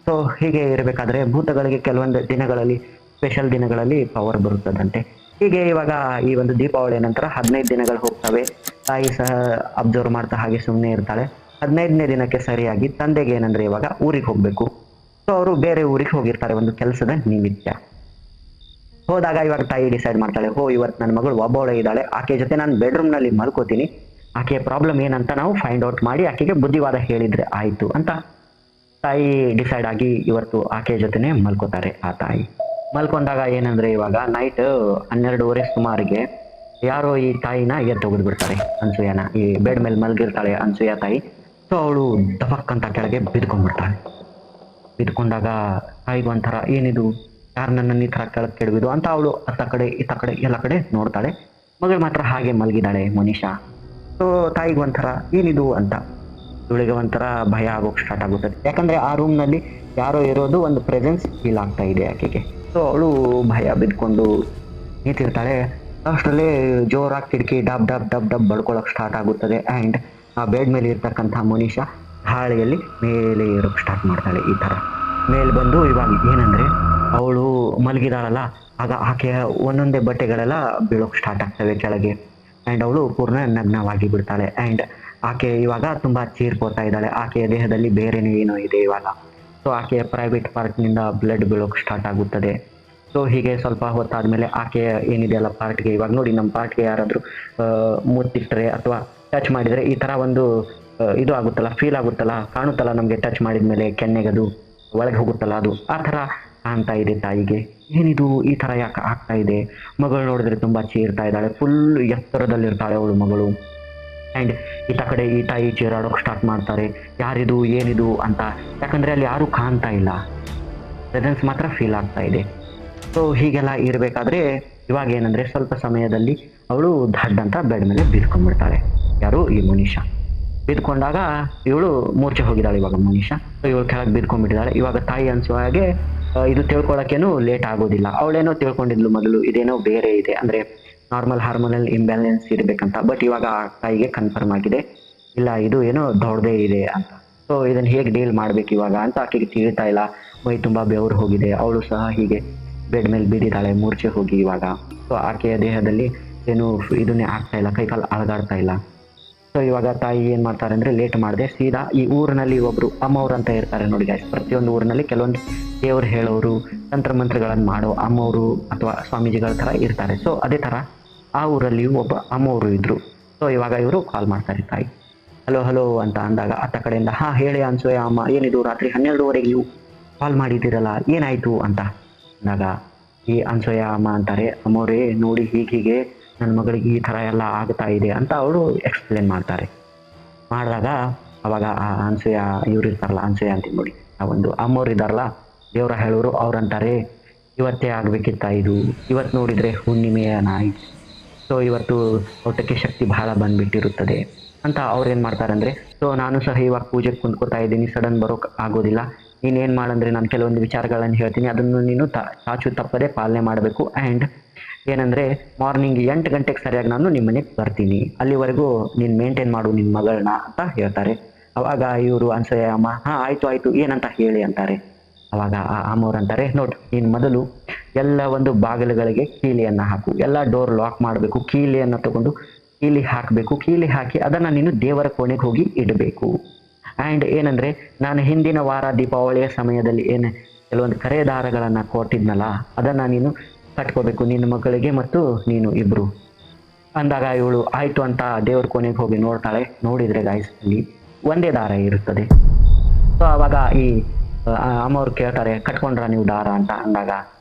ಸೊ ಹೀಗೆ ಇರಬೇಕಾದ್ರೆ ಭೂತಗಳಿಗೆ ಕೆಲವೊಂದು ದಿನಗಳಲ್ಲಿ, ಸ್ಪೆಷಲ್ ದಿನಗಳಲ್ಲಿ ಪವರ್ ಬರುತ್ತದಂತೆ. ಹೀಗೆ ಇವಾಗ ಈ ಒಂದು ದೀಪಾವಳಿ ನಂತರ 15 ದಿನಗಳು ಹೋಗ್ತವೆ. ತಾಯಿ ಸಹ ಅಬ್ಸರ್ವ್ ಮಾಡ್ತಾ ಹಾಗೆ ಸುಮ್ಮನೆ ಇರ್ತಾಳೆ. 15ನೇ ದಿನಕ್ಕೆ ಸರಿಯಾಗಿ ತಂದೆಗೆ ಏನಂದರೆ ಇವಾಗ ಊರಿಗೆ ಹೋಗಬೇಕು. ಸೊ ಅವರು ಬೇರೆ ಊರಿಗೆ ಹೋಗಿರ್ತಾರೆ ಒಂದು ಕೆಲಸದ ನಿಮಿತ್ತ. ಹೋದಾಗ ಇವಾಗ ತಾಯಿ ಡಿಸೈಡ್ ಮಾಡ್ತಾಳೆ, ಇವತ್ತು ನನ್ನ ಮಗಳು ಒಬ್ಬವಳೆ ಇದ್ದಾಳೆ, ಆಕೆ ಜೊತೆ ನಾನು ಬೆಡ್ರೂಮ್ನಲ್ಲಿ ಮಲ್ಕೋತೀನಿ, ಆಕೆಯ ಪ್ರಾಬ್ಲಮ್ ಏನಂತ ನಾವು ಫೈಂಡ್ ಔಟ್ ಮಾಡಿ ಆಕೆಗೆ ಬುದ್ಧಿವಾದ ಹೇಳಿದರೆ ಆಯಿತು ಅಂತ ತಾಯಿ ಡಿಸೈಡ್ ಆಗಿ ಇವತ್ತು ಆಕೆಯ ಜೊತೆನೇ ಮಲ್ಕೋತಾರೆ. ಆ ತಾಯಿ ಮಲ್ಕೊಂಡಾಗ ಏನಂದರೆ ಇವಾಗ ನೈಟ್ 12:30 ಸುಮಾರಿಗೆ ಯಾರೋ ಈ ತಾಯಿನ ಎದ್ದು ಬಿಡ್ತಾರೆ, ಅನ್ಸೂಯನ. ಈ ಬೆಡ್ ಮೇಲೆ ಮಲಗಿರ್ತಾಳೆ ಅನ್ಸೂಯ ತಾಯಿ. ಸೊ ಅವಳು ದಬಕ್ಕಂತ ಕೆಳಗೆ ಬಿದ್ಕೊಂಡ್ಬಿಡ್ತಾಳೆ. ಬಿದ್ಕೊಂಡಾಗ ತಾಯಿಗೆ ಒಂಥರ, ಏನಿದು ಯಾರು ನನ್ನನ್ನು ಈ ಥರ ಕೆಳಗೆ ಕೆಡವಿದು ಅಂತ ಅವಳು ಅತ್ತ ಕಡೆ ಇತ್ತ ಕಡೆ ಎಲ್ಲ ಕಡೆ ನೋಡ್ತಾಳೆ. ಮಗಳು ಮಾತ್ರ ಹಾಗೆ ಮಲಗಿದಾಳೆ ಮೋನಿಶಾ. ಸೊ ತಾಯಿಗೆ ಒಂಥರ ಏನಿದು ಅಂತ ಇವಳಿಗೆ ಒಂಥರ ಭಯ ಆಗೋಕೆ ಸ್ಟಾರ್ಟ್ ಆಗುತ್ತದೆ. ಯಾಕಂದ್ರೆ ಆ ರೂಮ್ನಲ್ಲಿ ಯಾರೋ ಇರೋದು ಒಂದು ಪ್ರೆಸೆನ್ಸ್ ಫೀಲ್ ಆಗ್ತಾ ಇದೆ ಆಕೆಗೆ. ಸೊ ಅವಳು ಭಯ ಬಿದ್ಕೊಂಡು ನಿಂತಿರ್ತಾಳೆ. ಅಷ್ಟರಲ್ಲೇ ಜೋರಾಗಿ ಕಿಟಕಿ ಡಬ್ ಡಬ್ ಡಬ್ ಡಬ್ ಬಡ್ಕೊಳಕ್ ಸ್ಟಾರ್ಟ್ ಆಗುತ್ತದೆ. ಆ್ಯಂಡ್ ಆ ಬೆಡ್ ಮೇಲೆ ಇರ್ತಕ್ಕಂಥ ಮೋನಿಶಾ ಹಾಳೆಯಲ್ಲಿ ಮೇಲೆ ಏರೋಕ್ಕೆ ಸ್ಟಾರ್ಟ್ ಮಾಡ್ತಾಳೆ. ಈ ಥರ ಮೇಲೆ ಬಂದು ಇವಾಗ ಏನಂದರೆ ಅವಳು ಮಲಗಿದಾಳಲ್ಲ, ಆಗ ಆಕೆಯ ಒಂದೊಂದೇ ಬಟ್ಟೆಗಳೆಲ್ಲ ಬೀಳೋಕ್ಕೆ ಸ್ಟಾರ್ಟ್ ಆಗ್ತವೆ ಕೆಳಗೆ. ಆ್ಯಂಡ್ ಅವಳು ಪೂರ್ಣ ನಗ್ನವಾಗಿ ಬಿಡ್ತಾಳೆ. ಆ್ಯಂಡ್ ಆಕೆ ಇವಾಗ ತುಂಬ ಚೀರ್ಕೋತಾ ಇದ್ದಾಳೆ. ಆಕೆಯ ದೇಹದಲ್ಲಿ ಬೇರೆನೇ ಏನೋ ಇದೆ ಇವಾಗ. ಸೊ ಆಕೆಯ ಪ್ರೈವೇಟ್ ಪಾರ್ಟ್ನಿಂದ ಬ್ಲಡ್ ಬೀಳೋಕ್ಕೆ ಸ್ಟಾರ್ಟ್ ಆಗುತ್ತದೆ. ಸೊ ಹೀಗೆ ಸ್ವಲ್ಪ ಹೊತ್ತಾದಮೇಲೆ ಆಕೆಯ ಏನಿದೆಯಲ್ಲ ಪಾರ್ಟ್ಗೆ, ಇವಾಗ ನೋಡಿ ನಮ್ಮ ಪಾರ್ಟ್ಗೆ ಯಾರಾದರೂ ಮುತ್ತಿಟ್ಟರೆ ಅಥವಾ ಟಚ್ ಮಾಡಿದರೆ ಈ ಥರ ಒಂದು ಇದು ಆಗುತ್ತಲ್ಲ, ಫೀಲ್ ಆಗುತ್ತಲ್ಲ, ಕಾಣುತ್ತಲ್ಲ ನಮಗೆ ಟಚ್ ಮಾಡಿದ ಮೇಲೆ ಕೆನ್ನೆಗದು ಒಳಗೆ ಹೋಗುತ್ತಲ್ಲ, ಅದು ಆ ಥರ ಕಾಣ್ತಾ ಇದೆ ತಾಯಿಗೆ. ಏನಿದು ಈ ಥರ ಯಾಕೆ ಆಗ್ತಾ ಇದೆ? ಮಗಳು ನೋಡಿದ್ರೆ ತುಂಬ ಚೀರ್ತಾ ಇದ್ದಾಳೆ, ಫುಲ್ ಎತ್ತರದಲ್ಲಿರ್ತಾಳೆ ಅವಳು ಮಗಳು. ಆ್ಯಂಡ್ ಈತ ಕಡೆ ಈ ತಾಯಿ ಚೀರಾಡೋಕೆ ಸ್ಟಾರ್ಟ್ ಮಾಡ್ತಾರೆ, ಯಾರಿದು ಏನಿದು ಅಂತ. ಯಾಕಂದರೆ ಅಲ್ಲಿ ಯಾರೂ ಕಾಣ್ತಾ ಇಲ್ಲ, ಪ್ರೆಸೆನ್ಸ್ ಮಾತ್ರ ಫೀಲ್ ಆಗ್ತಾ ಇದೆ. ಸೊ ಹೀಗೆಲ್ಲ ಇರಬೇಕಾದ್ರೆ ಇವಾಗ ಏನಂದರೆ ಸ್ವಲ್ಪ ಸಮಯದಲ್ಲಿ ಅವಳು ಧಡ್ ಅಂತ ಬೆಡ್ ಮೇಲೆ ಬಿದ್ಕೊಂಡ್ಬಿಡ್ತಾಳೆ. ಯಾರು? ಈ ಮೋನಿಶಾ. ಬಿದ್ಕೊಂಡಾಗ ಇವಳು ಮೂರ್ಛೆ ಹೋಗಿದ್ದಾಳೆ ಇವಾಗ ಮೋನಿಶಾ. ಸೊ ಇವಳು ಕೆಳಗೆ ಬಿದ್ಕೊಂಡ್ಬಿಟ್ಟಿದ್ದಾಳೆ. ಇವಾಗ ತಾಯಿ ಅನಿಸೋ ಹಾಗೆ ಇದು ತಿಳ್ಕೊಳಕ್ಕೇನು ಲೇಟ್ ಆಗೋದಿಲ್ಲ. ಅವಳೇನೋ ತಿಳ್ಕೊಂಡಿದ್ಲು ಮೊದಲು ಇದೇನೋ ಬೇರೆ ಇದೆ, ಅಂದರೆ ನಾರ್ಮಲ್ ಹಾರ್ಮೋನಲ್ ಇಂಬ್ಯಾಲೆನ್ಸ್ ಇರಬೇಕಂತ. ಬಟ್ ಇವಾಗ ಆ ತಾಯಿಗೆ ಕನ್ಫರ್ಮ್ ಆಗಿದೆ, ಇಲ್ಲ ಇದು ಏನೋ ದೊಡ್ಡದೇ ಇದೆ ಅಂತ. ಸೊ ಇದನ್ನು ಹೇಗೆ ಡೀಲ್ ಮಾಡಬೇಕು ಇವಾಗ ಅಂತ ಆಕೆಗೆ ತಿಳಿತಾ ಇಲ್ಲ. ಮೈ ತುಂಬ ಬೆವರು ಹೋಗಿದೆ. ಅವಳು ಸಹ ಹೀಗೆ ಬೆಡ್ ಮೇಲೆ ಬಿದ್ದಿದ್ದಾಳೆ ಮೂರ್ಛೆ ಹೋಗಿ ಇವಾಗ. ಸೊ ಆಕೆಯ ದೇಹದಲ್ಲಿ ಏನು ಇದನ್ನೇ ಆಗ್ತಾ ಇಲ್ಲ, ಕೈಕಾಲು ಅಳಗಾಡ್ತಾ ಇಲ್ಲ. ಸೊ ಇವಾಗ ತಾಯಿ ಏನು ಮಾಡ್ತಾರೆ ಅಂದರೆ ಲೇಟ್ ಮಾಡದೆ ಸೀದಾ ಈ ಊರಿನಲ್ಲಿ ಒಬ್ಬರು ಅಮ್ಮವ್ರು ಅಂತ ಇರ್ತಾರೆ ನೋಡಿ ಗಾಯ್ಸ್. ಪ್ರತಿಯೊಂದು ಊರಿನಲ್ಲಿ ಕೆಲವೊಂದು ದೇವ್ರು ಹೇಳೋರು, ತಂತ್ರಮಂತ್ರಗಳನ್ನು ಮಾಡೋ ಅಮ್ಮವರು ಅಥವಾ ಸ್ವಾಮೀಜಿಗಳ ಥರ ಇರ್ತಾರೆ. ಸೊ ಅದೇ ಥರ ಆ ಊರಲ್ಲಿ ಒಬ್ಬ ಅಮ್ಮವರು ಇದ್ದರು. ಸೊ ಇವಾಗ ಇವರು ಕಾಲ್ ಮಾಡ್ತಾರೆ ತಾಯಿ. ಹಲೋ ಹಲೋ ಅಂತ ಅಂದಾಗ ಅತ್ತ ಕಡೆಯಿಂದ ಹಾಂ ಹೇಳಿ ಅನ್ಸೋಯ ಅಮ್ಮ, ಏನಿದು ರಾತ್ರಿ 12ಗಂಟೆಗೆ ನೀವು ಕಾಲ್ ಮಾಡಿದ್ದೀರಲ್ಲ, ಏನಾಯಿತು ಅಂತ ಅಂದಾಗ ಈ ಅನ್ಸೋಯ ಅಮ್ಮ ಅಂತಾರೆ, ಅಮ್ಮವ್ರೇ ನೋಡಿ ಹೀಗೆ ನನ್ನ ಮಗಳಿಗೆ ಈ ಥರ ಎಲ್ಲ ಆಗ್ತಾ ಇದೆ ಅಂತ ಅವಳು ಎಕ್ಸ್ಪ್ಲೇನ್ ಮಾಡ್ತಾರೆ. ಮಾಡಿದಾಗ ಅವಾಗ ಆ ಅನ್ಸೂಯ ಇವ್ರು ಇರ್ತಾರಲ್ಲ, ಅನ್ಸೂಯ ಅಂತೀನಿ ನೋಡಿ, ಆ ಒಂದು ಅಮ್ಮವ್ರು ಇದ್ದಾರಲ್ಲ ದೇವರ ಹೇಳೋರು, ಅವ್ರಂತಾರೆ ಇವತ್ತೇ ಆಗಬೇಕಿತ್ತ ಇದು, ಇವತ್ತು ನೋಡಿದರೆ ಹುಣ್ಣಿಮೆಯ ನಾಯಿ, ಸೊ ಇವತ್ತು ಊಟಕ್ಕೆ ಶಕ್ತಿ ಬಹಳ ಬಂದುಬಿಟ್ಟಿರುತ್ತದೆ ಅಂತ ಅವ್ರು ಏನು ಮಾಡ್ತಾರೆ ಅಂದರೆ, ಸೊ ನಾನು ಸಹ ಇವಾಗ ಪೂಜೆಗೆ ಕುಂತ್ಕೋತಾ ಇದ್ದೀನಿ, ಸಡನ್ ಬರೋಕ್ಕೆ ಆಗೋದಿಲ್ಲ, ನೀನೇನು ಮಾಡಂದರೆ ನಾನು ಕೆಲವೊಂದು ವಿಚಾರಗಳನ್ನು ಹೇಳ್ತೀನಿ, ಅದನ್ನು ನೀನು ಚಾಚು ತಪ್ಪದೆ ಪಾಲನೆ ಮಾಡಬೇಕು. ಆ್ಯಂಡ್ ಏನಂದರೆ ಮಾರ್ನಿಂಗ್ 8 ಗಂಟೆಗೆ ಸರಿಯಾಗಿ ನಾನು ನಿಮ್ಮ ಮನೆಗೆ ಬರ್ತೀನಿ, ಅಲ್ಲಿವರೆಗೂ ನೀನು ಮೇಂಟೈನ್ ಮಾಡು ನಿನ್ನ ಮಗಳನ್ನ ಅಂತ ಹೇಳ್ತಾರೆ. ಅವಾಗ ಇವರು ಅನ್ಸೂಯ ಅಮ್ಮ ಹಾಂ ಆಯಿತು ಏನಂತ ಹೇಳಿ ಅಂತಾರೆ. ಅವಾಗ ಆ ಅಮ್ಮವ್ರು ಅಂತಾರೆ, ನೋಡಿ ನೀನು ಮೊದಲು ಎಲ್ಲ ಒಂದು ಬಾಗಿಲುಗಳಿಗೆ ಕೀಲಿಯನ್ನು ಹಾಕು, ಎಲ್ಲ ಡೋರ್ ಲಾಕ್ ಮಾಡಬೇಕು, ಕೀಲಿಯನ್ನು ತಗೊಂಡು ಕೀಲಿ ಹಾಕಬೇಕು, ಕೀಲಿ ಹಾಕಿ ಅದನ್ನು ನೀನು ದೇವರ ಕೋಣೆಗೆ ಹೋಗಿ ಇಡಬೇಕು. ಆ್ಯಂಡ್ ಏನಂದರೆ ನಾನು ಹಿಂದಿನ ವಾರ ದೀಪಾವಳಿಯ ಸಮಯದಲ್ಲಿ ಏನು ಕೆಲವೊಂದು ಕರೆ ದಾರಗಳನ್ನು ಕೊಟ್ಟಿದ್ನಲ್ಲ, ಅದನ್ನು ನೀನು ಕಟ್ಕೋಬೇಕು ನಿನ್ನ ಮಗಳಿಗೆ ಮತ್ತು ನೀನು ಇಬ್ಬರು ಅಂದಾಗ ಇವಳು ಆಯಿತು ಅಂತ ದೇವ್ರ ಕೋಣೆಗೆ ಹೋಗಿ ನೋಡ್ತಾಳೆ. ನೋಡಿದರೆ ಗಾಯ್ಸ್ ಅಲ್ಲಿ ಒಂದೇ ದಾರ ಇರುತ್ತದೆ. ಸೊ ಆವಾಗ ಈ ಅಮ್ಮವ್ರು ಕೇಳ್ತಾರೆ, ಕಟ್ಕೊಂಡ್ರ ನೀವು ದಾರ ಅಂತ ಅಂದಾಗ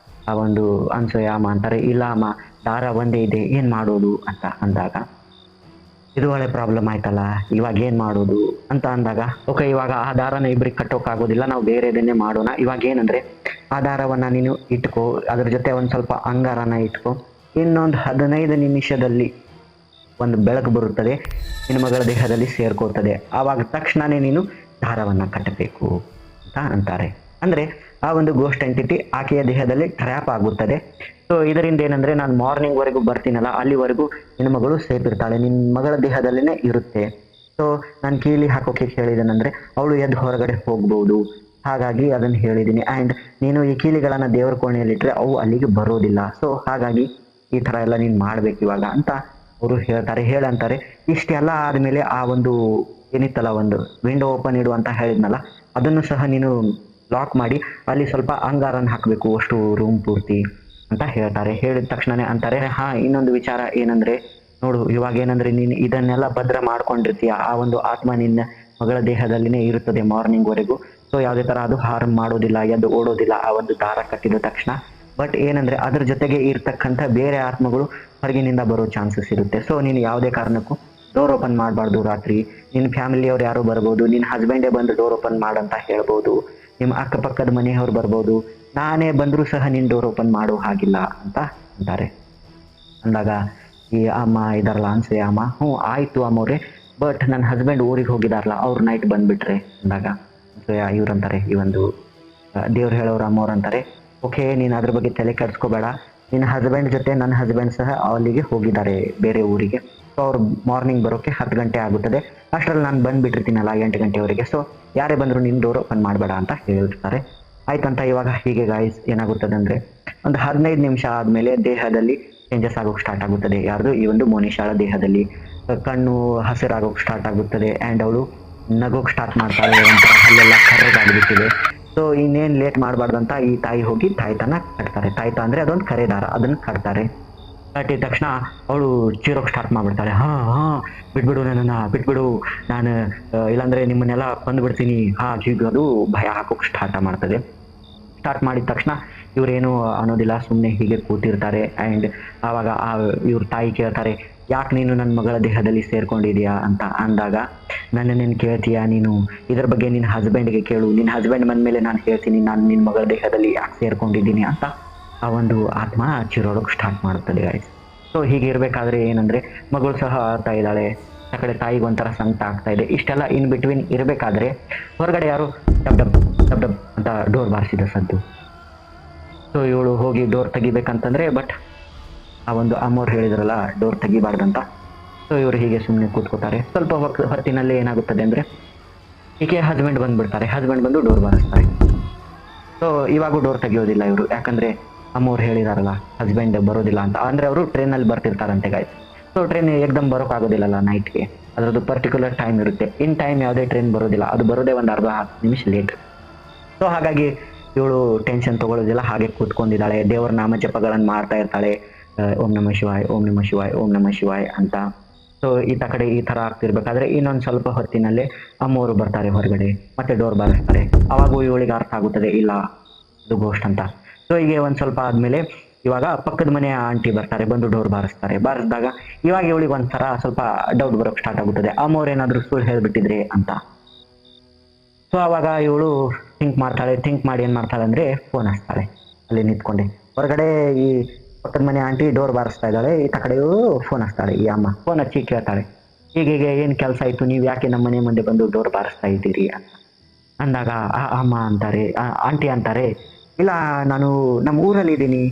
ಆ ಒಂದು ಅನ್ಸೂಯ ಅಮ್ಮ ಅಂತಾರೆ, ಇಲ್ಲ ಅಮ್ಮ ದಾರ ಒಂದೇ ಇದೆ, ಏನು ಮಾಡೋದು ಅಂತ ಅಂದಾಗ, ಇದು ಒಳ್ಳೆ ಪ್ರಾಬ್ಲಮ್ ಆಯ್ತಲ್ಲ, ಇವಾಗ ಏನು ಮಾಡೋದು ಅಂತ ಅಂದಾಗ, ಓಕೆ ಇವಾಗ ಆ ದಾರನ ಇಬ್ಬರಿಗೆ ಕಟ್ಟೋಕ್ಕಾಗೋದಿಲ್ಲ, ನಾವು ಬೇರೆದನ್ನೇ ಮಾಡೋಣ. ಇವಾಗ ಏನಂದರೆ ಆ ದಾರವನ್ನು ನೀನು ಇಟ್ಕೋ, ಅದ್ರ ಜೊತೆ ಒಂದು ಸ್ವಲ್ಪ ಅಂಗಾರನ ಇಟ್ಕೋ, ಇನ್ನೊಂದು 15 ನಿಮಿಷದಲ್ಲಿ ಒಂದು ಬೆಳಕು ಬರುತ್ತದೆ, ನಿನ್ನ ಮಗಳ ದೇಹದಲ್ಲಿ ಸೇರ್ಕೋತದೆ, ಆವಾಗ ತಕ್ಷಣವೇ ನೀನು ದಾರವನ್ನು ಕಟ್ಟಬೇಕು ಅಂತ ಅಂತಾರೆ. ಅಂದರೆ ಆ ಒಂದು ಗೋಸ್ಟ್ ಎಂಟಿಟಿ ಆಕೆಯ ದೇಹದಲ್ಲಿ ಟ್ರ್ಯಾಪ್ ಆಗುತ್ತದೆ. ಸೊ ಇದರಿಂದ ಏನಂದರೆ ನಾನು ಮಾರ್ನಿಂಗ್ವರೆಗೂ ಬರ್ತೀನಲ್ಲ, ಅಲ್ಲಿವರೆಗೂ ನಿನ್ನ ಮಗಳು ಸೇಫ್ ಇರ್ತಾಳೆ, ನಿನ್ನ ಮಗಳ ದೇಹದಲ್ಲೇ ಇರುತ್ತೆ. ಸೊ ನಾನು ಕೀಲಿ ಹಾಕೋಕೆ ಹೇಳಿದ್ದೇನೆಂದರೆ ಅವಳು ಎದ್ದು ಹೊರಗಡೆ ಹೋಗ್ಬೋದು, ಹಾಗಾಗಿ ಅದನ್ನು ಹೇಳಿದ್ದೀನಿ. ಆ್ಯಂಡ್ ನೀನು ಈ ಕೀಲಿಗಳನ್ನು ದೇವರ ಕೋಣೆಯಲ್ಲಿಟ್ಟರೆ ಅವು ಅಲ್ಲಿಗೆ ಬರೋದಿಲ್ಲ. ಸೊ ಹಾಗಾಗಿ ಈ ಥರ ಎಲ್ಲ ನೀನು ಮಾಡಬೇಕು ಇವಾಗ ಅಂತ ಅವರು ಹೇಳ್ತಾರೆ. ಹೇಳಂತಾರೆ ಇಷ್ಟೆಲ್ಲ ಆದಮೇಲೆ ಆ ಒಂದು ಏನಿತ್ತಲ್ಲ ಒಂದು ವಿಂಡೋ ಓಪನ್ ಇಡು ಅಂತ ಹೇಳಿದ್ನಲ್ಲ, ಅದನ್ನು ಸಹ ನೀನು ಲಾಕ್ ಮಾಡಿ ಅಲ್ಲಿ ಸ್ವಲ್ಪ ಅಂಗಾರನ ಹಾಕಬೇಕು ಅಷ್ಟು ರೂಮ್ ಪೂರ್ತಿ ಅಂತ ಹೇಳ್ತಾರೆ. ಹೇಳಿದ ತಕ್ಷಣವೇ ಅಂತಾರೆ, ಹಾಂ ಇನ್ನೊಂದು ವಿಚಾರ ಏನಂದರೆ ನೋಡು, ಇವಾಗ ಏನಂದರೆ ನೀನು ಇದನ್ನೆಲ್ಲ ಭದ್ರ ಮಾಡ್ಕೊಂಡಿರ್ತೀಯ, ಆ ಒಂದು ಆತ್ಮ ನಿನ್ನ ಮಗಳ ದೇಹದಲ್ಲಿನೇ ಇರುತ್ತದೆ ಮಾರ್ನಿಂಗ್ವರೆಗೂ. ಸೊ ಯಾವುದೇ ಥರ ಅದು ಹಾರ್ಮ್ ಮಾಡೋದಿಲ್ಲ, ಎದ್ದು ಓಡೋದಿಲ್ಲ ಆ ಒಂದು ದಾರ ಕಟ್ಟಿದ ತಕ್ಷಣ. ಬಟ್ ಏನಂದರೆ ಅದ್ರ ಜೊತೆಗೆ ಇರ್ತಕ್ಕಂಥ ಬೇರೆ ಆತ್ಮಗಳು ಹೊರಗಿನಿಂದ ಬರೋ ಚಾನ್ಸಸ್ ಇರುತ್ತೆ. ಸೊ ನೀನು ಯಾವುದೇ ಕಾರಣಕ್ಕೂ ಡೋರ್ ಓಪನ್ ಮಾಡಬಾರ್ದು ರಾತ್ರಿ. ನಿನ್ನ ಫ್ಯಾಮಿಲಿಯವ್ರು ಯಾರು ಬರ್ಬೋದು, ನಿನ್ನ ಹಸ್ಬೆಂಡೇ ಬಂದು ಡೋರ್ ಓಪನ್ ಮಾಡಂತ ಹೇಳ್ಬೋದು, ನಿಮ್ಮ ಅಕ್ಕಪಕ್ಕದ ಮನೆಯವ್ರು ಬರ್ಬೋದು, ನಾನೇ ಬಂದರೂ ಸಹ ನಿನ್ನ ಡೋರ್ ಓಪನ್ ಮಾಡೋ ಹಾಗಿಲ್ಲ ಅಂತ ಅಂತಾರೆ. ಅಂದಾಗ ಈ ಅಮ್ಮ ಇದಾರಲ್ಲ ಅನ್ಸೂಯ ಅಮ್ಮ, ಹ್ಞೂ ಆಯಿತು ಅಮ್ಮವ್ರೆ, ಬಟ್ ನನ್ನ ಹಸ್ಬೆಂಡ್ ಊರಿಗೆ ಹೋಗಿದಾರಲ್ಲ, ಅವ್ರು ನೈಟ್ ಬಂದುಬಿಟ್ರೆ ಅಂದಾಗ ಅನ್ಸೂಯ ಇವ್ರಂತಾರೆ, ಈ ಒಂದು ದೇವ್ರು ಹೇಳೋರು ಅಮ್ಮವ್ರು ಅಂತಾರೆ, ಓಕೆ ನೀನು ಅದ್ರ ಬಗ್ಗೆ ತಲೆ ಕೆಡಿಸ್ಕೋಬೇಡ, ನಿನ್ನ ಹಸ್ಬೆಂಡ್ ಜೊತೆ ನನ್ನ ಹಸ್ಬೆಂಡ್ ಸಹ ಅಲ್ಲಿಗೆ ಹೋಗಿದ್ದಾರೆ ಬೇರೆ ಊರಿಗೆ. ಸೊ ಅವ್ರು ಮಾರ್ನಿಂಗ್ ಬರೋಕ್ಕೆ 10 ಗಂಟೆ ಆಗುತ್ತದೆ. ಅಷ್ಟರಲ್ಲಿ ನಾನು ಬಂದುಬಿಟ್ಟಿರ್ತೀನಲ್ಲ 8 ಗಂಟೆವರೆಗೆ. ಸೊ ಯಾರೇ ಬಂದರೂ ನಿಮ್ಮ ಡೋರ್ ಓಪನ್ ಮಾಡಬೇಡ ಅಂತ ಹೇಳಿರ್ತಾರೆ. ಆಯ್ತಂತ ಇವಾಗ ಹೀಗೆ ಗಾಯ್ಸ್ ಏನಾಗುತ್ತದೆ ಅಂದರೆ, ಒಂದು 15 ನಿಮಿಷ ಆದಮೇಲೆ ದೇಹದಲ್ಲಿ ಚೇಂಜಸ್ ಆಗೋಕ್ಕೆ ಸ್ಟಾರ್ಟ್ ಆಗುತ್ತದೆ. ಯಾರ್ದು ಈ ಒಂದು ಮೋನಿಶಾಳ ದೇಹದಲ್ಲಿ ಕಣ್ಣು ಹಸಿರಾಗೋಕ್ಕೆ ಸ್ಟಾರ್ಟ್ ಆಗುತ್ತದೆ. ಆ್ಯಂಡ್ ಅವಳು ನಗೋಕ್ಕೆ ಸ್ಟಾರ್ಟ್ ಮಾಡ್ತಾಳೆ, ಒಂಥರ ಹಲ್ಲೆಲ್ಲ ಕರ್ರಗಾಗ್ಬಿಟ್ಟಿದೆ. ಸೊ ಇನ್ನೇನು ಲೇಟ್ ಮಾಡಬಾರ್ದಂತ ಈ ತಾಯಿ ಹೋಗಿ ತಾಯ್ತನ ಕಟ್ತಾರೆ. ತಾಯ್ತ ಅಂದರೆ ಅದೊಂದು ಕರೆ ದಾರ, ಅದನ್ನು ಕಟ್ತಾರೆ. ಕಟ್ಟಿದ ತಕ್ಷಣ ಅವಳು ಚೀರೋಕ್ಕೆ ಸ್ಟಾರ್ಟ್ ಮಾಡಿಬಿಡ್ತಾಳೆ. ಹಾಂ ಬಿಟ್ಬಿಡು, ನನ್ನನ್ನು ಬಿಟ್ಬಿಡು, ನಾನು ಇಲ್ಲಾಂದರೆ ನಿಮ್ಮನ್ನೆಲ್ಲ ಕೊಂದುಬಿಡ್ತೀನಿ, ಅದು ಭಯ ಹಾಕೋಕ್ಕೆ ಸ್ಟಾರ್ಟ್ ಮಾಡಿದ ತಕ್ಷಣ ಇವರೇನು ಅನ್ನೋದಿಲ್ಲ, ಸುಮ್ಮನೆ ಹೀಗೆ ಕೂತಿರ್ತಾರೆ. ಆ್ಯಂಡ್ ಆವಾಗ ಇವ್ರ ತಾಯಿ ಕೇಳ್ತಾರೆ, ಯಾಕೆ ನೀನು ನನ್ನ ಮಗಳ ದೇಹದಲ್ಲಿ ಸೇರ್ಕೊಂಡಿದ್ಯಾ ಅಂತ ಅಂದಾಗ, ನನ್ನನ್ನೇನು ಕೇಳ್ತೀಯಾ ನೀನು, ಇದ್ರ ಬಗ್ಗೆ ನಿನ್ನ ಹಸ್ಬೆಂಡ್ಗೆ ಕೇಳು, ನಿನ್ನ ಹಸ್ಬೆಂಡ್ ಬಂದ ಮೇಲೆ ನಾನು ಹೇಳ್ತೀನಿ ನಾನು ನಿನ್ನ ಮಗಳ ದೇಹದಲ್ಲಿ ಯಾಕೆ ಸೇರ್ಕೊಂಡಿದ್ದೀನಿ ಅಂತ ಆ ಒಂದು ಆತ್ಮ ಚಿರೋಡೋಕ್ಕೆ ಸ್ಟಾರ್ಟ್ ಮಾಡುತ್ತದೆ ಗಾಯ್ಸ್. ಸೊ ಹೀಗೆ ಇರಬೇಕಾದ್ರೆ ಏನಂದರೆ, ಮಗಳು ಸಹ ಅಳ್ತಾ ಇದ್ದಾಳೆ, ಆ ಕಡೆ ತಾಯಿಗೆ ಒಂಥರ ಸಂಕಟ ಆಗ್ತಾ ಇದೆ. ಇಷ್ಟೆಲ್ಲ ಇನ್ ಬಿಟ್ವೀನ್ ಇರಬೇಕಾದ್ರೆ ಹೊರಗಡೆ ಯಾರು ಡಬ್ ಡಬ್ ಡಬ್ ಡಬ್ ಅಂತ ಡೋರ್ ಬಾರಿಸಿದ ಸದ್ದು. ಸೊ ಇವಳು ಹೋಗಿ ಡೋರ್ ತೆಗಿಬೇಕಂತಂದರೆ, ಬಟ್ ಆ ಒಂದು ಅಮ್ಮವ್ರು ಹೇಳಿದ್ರಲ್ಲ ಡೋರ್ ತೆಗಿಬಾರ್ದಂತ. ಸೊ ಇವರು ಹೀಗೆ ಸುಮ್ಮನೆ ಕೂತ್ಕೋತಾರೆ. ಸ್ವಲ್ಪ ಹೊತ್ತಿನಲ್ಲಿ ಏನಾಗುತ್ತದೆ ಅಂದರೆ, ಈಕೆ ಹಸ್ಬೆಂಡ್ ಬಂದುಬಿಡ್ತಾರೆ. ಹಸ್ಬೆಂಡ್ ಬಂದು ಡೋರ್ ಬಾರಿಸ್ತಾರೆ. ಸೊ ಇವಾಗೂ ಡೋರ್ ತೆಗಿಯೋದಿಲ್ಲ ಇವರು, ಯಾಕಂದರೆ ಅಮ್ಮವ್ರು ಹೇಳಿದಾರಲ್ಲ ಹಸ್ಬೆಂಡ್ ಬರೋದಿಲ್ಲ ಅಂತ. ಅಂದರೆ ಅವರು ಟ್ರೈನಲ್ಲಿ ಬರ್ತಿರ್ತಾರಂತೆ ಗಾಯ್ಸ್. ಸೊ ಟ್ರೈನ್ ಏಕ್ದಮ್ ಬರೋಕ್ಕಾಗೋದಿಲ್ಲಲ್ಲ ನೈಟ್ಗೆ, ಅದರದ್ದು ಪರ್ಟಿಕ್ಯುಲರ್ ಟೈಮ್ ಇರುತ್ತೆ. ಇನ್ ಟೈಮ್ ಯಾವುದೇ ಟ್ರೈನ್ ಬರೋದಿಲ್ಲ, ಅದು ಬರೋದೇ ಒಂದು 10 ನಿಮಿಷ ಲೇಟ್. ಸೊ ಹಾಗಾಗಿ ಇವಳು ಟೆನ್ಷನ್ ತೊಗೊಳ್ಳೋದಿಲ್ಲ, ಹಾಗೆ ಕೂತ್ಕೊಂಡಿದ್ದಾಳೆ. ದೇವರ ನಾಮ ಜಪಗಳನ್ನು ಮಾಡ್ತಾ ಇರ್ತಾಳೆ, ಓಂ ನಮಃ ಶಿವಾಯ್, ಓಂ ನಮಃ ಶಿವಾಯ್, ಓಂ ನಮಃ ಶಿವಾಯ್ ಅಂತ. ಸೊ ಈತ ಕಡೆ ಈ ಥರ ಆಗ್ತಿರ್ಬೇಕಾದ್ರೆ ಇನ್ನೊಂದು ಸ್ವಲ್ಪ ಹೊತ್ತಿನಲ್ಲೇ ಅಮ್ಮವರು ಬರ್ತಾರೆ ಹೊರಗಡೆ, ಮತ್ತೆ ಡೋರ್ ಬಾರಿಸ್ತಾರೆ. ಅವಾಗೂ ಇವಳಿಗೆ ಅರ್ಥ ಆಗುತ್ತದೆ, ಇಲ್ಲ ಇದು ಗೋಸ್ಟ್ ಅಂತ. ಸೊ ಹೀಗೆ ಒಂದು ಸ್ವಲ್ಪ ಆದಮೇಲೆ ಇವಾಗ ಪಕ್ಕದ ಮನೆಯ ಆಂಟಿ ಬರ್ತಾರೆ, ಬಂದು ಡೋರ್ ಬಾರಿಸಿದಾಗ ಇವಾಗ ಇವಳಿಗೆ ಒಂಥರ ಸ್ವಲ್ಪ ಡೌಟ್ ಬರೋಕ್ಕೆ ಸ್ಟಾರ್ಟ್ ಆಗುತ್ತದೆ, ಅಮ್ಮವ್ರು ಏನಾದರೂ ಸುಳ್ಳು ಹೇಳಿಬಿಟ್ಟಿದ್ರೆ ಅಂತ. ಸೊ ಆವಾಗ ಇವಳು ಥಿಂಕ್ ಮಾಡಿ ಏನು ಮಾಡ್ತಾಳೆ ಅಂದರೆ, ಫೋನ್ ಹಚ್ತಾಳೆ ಅಲ್ಲಿ ನಿಂತ್ಕೊಂಡೆ. ಹೊರಗಡೆ ಈ ಪಕ್ಕದ ಮನೆ ಆಂಟಿ ಡೋರ್ ಬಾರಿಸ್ತಾ ಇದ್ದಾಳೆ, ಈತ ಕಡೆ ಇವಳು ಫೋನ್ ಹಚ್ತಾಳೆ. ಈ ಅಮ್ಮ ಫೋನ್ ಹಚ್ಚಿ ಕೇಳ್ತಾಳೆ, ಹೀಗೆ ಏನು ಕೆಲಸ ಆಯಿತು, ನೀವು ಯಾಕೆ ನಮ್ಮ ಮನೆ ಮುಂದೆ ಬಂದು ಡೋರ್ ಬಾರಿಸ್ತಾ ಇದ್ದೀರಿ ಅಂತ ಅಂದಾಗ ಅಮ್ಮ ಅಂತಾರೆ, ಆಂಟಿ ಅಂತಾರೆ, ಇಲ್ಲ ನಾನು ನಮ್ಮ ಊರಲ್ಲಿದ್ದೀನಿ,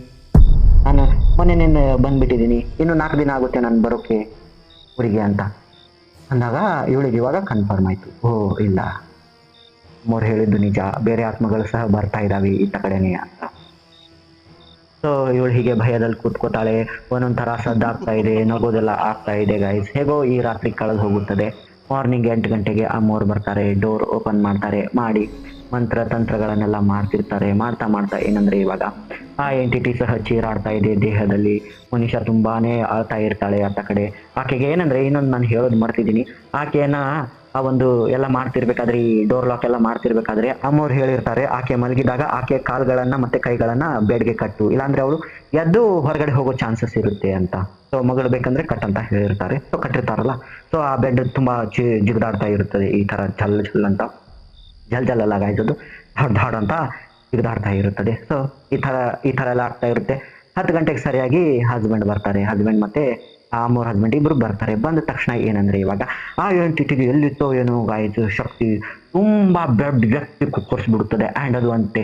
ನಾನು ಮೊನ್ನೆ ಬಂದುಬಿಟ್ಟಿದ್ದೀನಿ, ಇನ್ನು 4 ದಿನ ಆಗುತ್ತೆ ನಾನು ಬರೋಕ್ಕೆ ಊರಿಗೆ ಅಂತ ಅಂದಾಗ ಇವಳಿಗೆ ಇವಾಗ ಕನ್ಫರ್ಮ್ ಆಯಿತು, ಓ ಇಲ್ಲ ಅಮ್ಮವ್ರು ಹೇಳಿದ್ದು ನಿಜ, ಬೇರೆ ಆತ್ಮಗಳು ಸಹ ಬರ್ತಾ ಇದ್ದಾವೆ ಈತ ಕಡೆನೇ ಅಂತ. ಸೊ ಇವಳು ಹೀಗೆ ಭಯದಲ್ಲಿ ಕೂತ್ಕೋತಾಳೆ. ಒಂದೊಂದು ಥರ ಸದ್ದಾಗ್ತಾ ಇದೆ, ನಗೋದೆಲ್ಲ ಆಗ್ತಾ ಇದೆ ಗೈಸ್. ಹೇಗೋ ಈ ರಾತ್ರಿ ಕಳೆದು ಹೋಗುತ್ತದೆ. ಮಾರ್ನಿಂಗ್ 8 ಗಂಟೆಗೆ ಅಮ್ಮವ್ರು ಬರ್ತಾರೆ, ಡೋರ್ ಓಪನ್ ಮಾಡಿ ಮಂತ್ರ ತಂತ್ರಗಳನ್ನೆಲ್ಲ ಮಾಡ್ತಾ ಏನಂದರೆ, ಇವಾಗ ಆ ಎಂಟಿಟಿ ಸಹ ಚೀರಾಡ್ತಾ ಇದೆ ದೇಹದಲ್ಲಿ. ಮನುಷ್ಯ ತುಂಬಾನೇ ಅಳ್ತಾ ಇರ್ತಾಳೆ ಆತ ಕಡೆ. ಆಕೆಗೆ ಏನಂದರೆ, ಇನ್ನೊಂದು ನಾನು ಹೇಳೋದು ಮರ್ತಿದ್ದೀನಿ, ಆಕೆಯನ್ನ ಆ ಒಂದು ಎಲ್ಲ ಮಾಡ್ತಿರ್ಬೇಕಾದ್ರೆ, ಈ ಡೋರ್ ಲಾಕ್ ಎಲ್ಲ ಮಾಡ್ತಿರ್ಬೇಕಾದ್ರೆ ಅಮ್ಮವ್ರು ಹೇಳಿರ್ತಾರೆ, ಆಕೆ ಮಲಗಿದಾಗ ಆಕೆ ಕಾಲುಗಳನ್ನು ಮತ್ತೆ ಕೈಗಳನ್ನು ಬೆಡ್ಗೆ ಕಟ್ಟು, ಇಲ್ಲಾಂದ್ರೆ ಅವಳು ಎದ್ದು ಹೊರಗಡೆ ಹೋಗೋ ಚಾನ್ಸಸ್ ಇರುತ್ತೆ ಅಂತ. ಸೊ ಮಗಳು ಬೇಕಂದ್ರೆ ಕಟ್ ಅಂತ ಹೇಳಿರ್ತಾರೆ. ಸೊ ಕಟ್ಟಿರ್ತಾರಲ್ಲ, ಸೊ ಆ ಬೆಡ್ ತುಂಬಾ ಜಿಗಿದಾಡ್ತಾ ಇರುತ್ತದೆ, ಈ ತರ ಜಲ್ ಅಂತ, ಜಲ್ ಅಲ್ಲ ಗಾಯ್ಸೋದು, ಧಾಡ್ ಅಂತ ಜಿಗಿದಾಡ್ತಾ ಇರುತ್ತದೆ. ಸೊ ಈ ತರ ಎಲ್ಲ ಆಗ್ತಾ ಇರುತ್ತೆ. 10 ಗಂಟೆಗೆ ಸರಿಯಾಗಿ ಹಸ್ಬೆಂಡ್ ಬರ್ತಾರೆ. ಹಸ್ಬೆಂಡ್ ಮತ್ತೆ ಅಮ್ಮವ್ರ ಹಸ್ಬೆಂಡ್ ಇಬ್ರು ಬರ್ತಾರೆ. ಬಂದ ತಕ್ಷಣ ಏನಂದ್ರೆ, ಇವಾಗ ಆ ಎಂಟಿಟಿಗೆ ಎಲ್ಲಿತ್ತೋ ಏನೋ ಗಾಯ್ತು ಶಕ್ತಿ ತುಂಬಾ ಬೆಡ್ ವ್ಯಕ್ತಿ ಕುಕ್ಕರ್ಸ್ಬಿಡುತ್ತದೆ. ಆ್ಯಂಡ್ ಅದು ಅಂತೆ,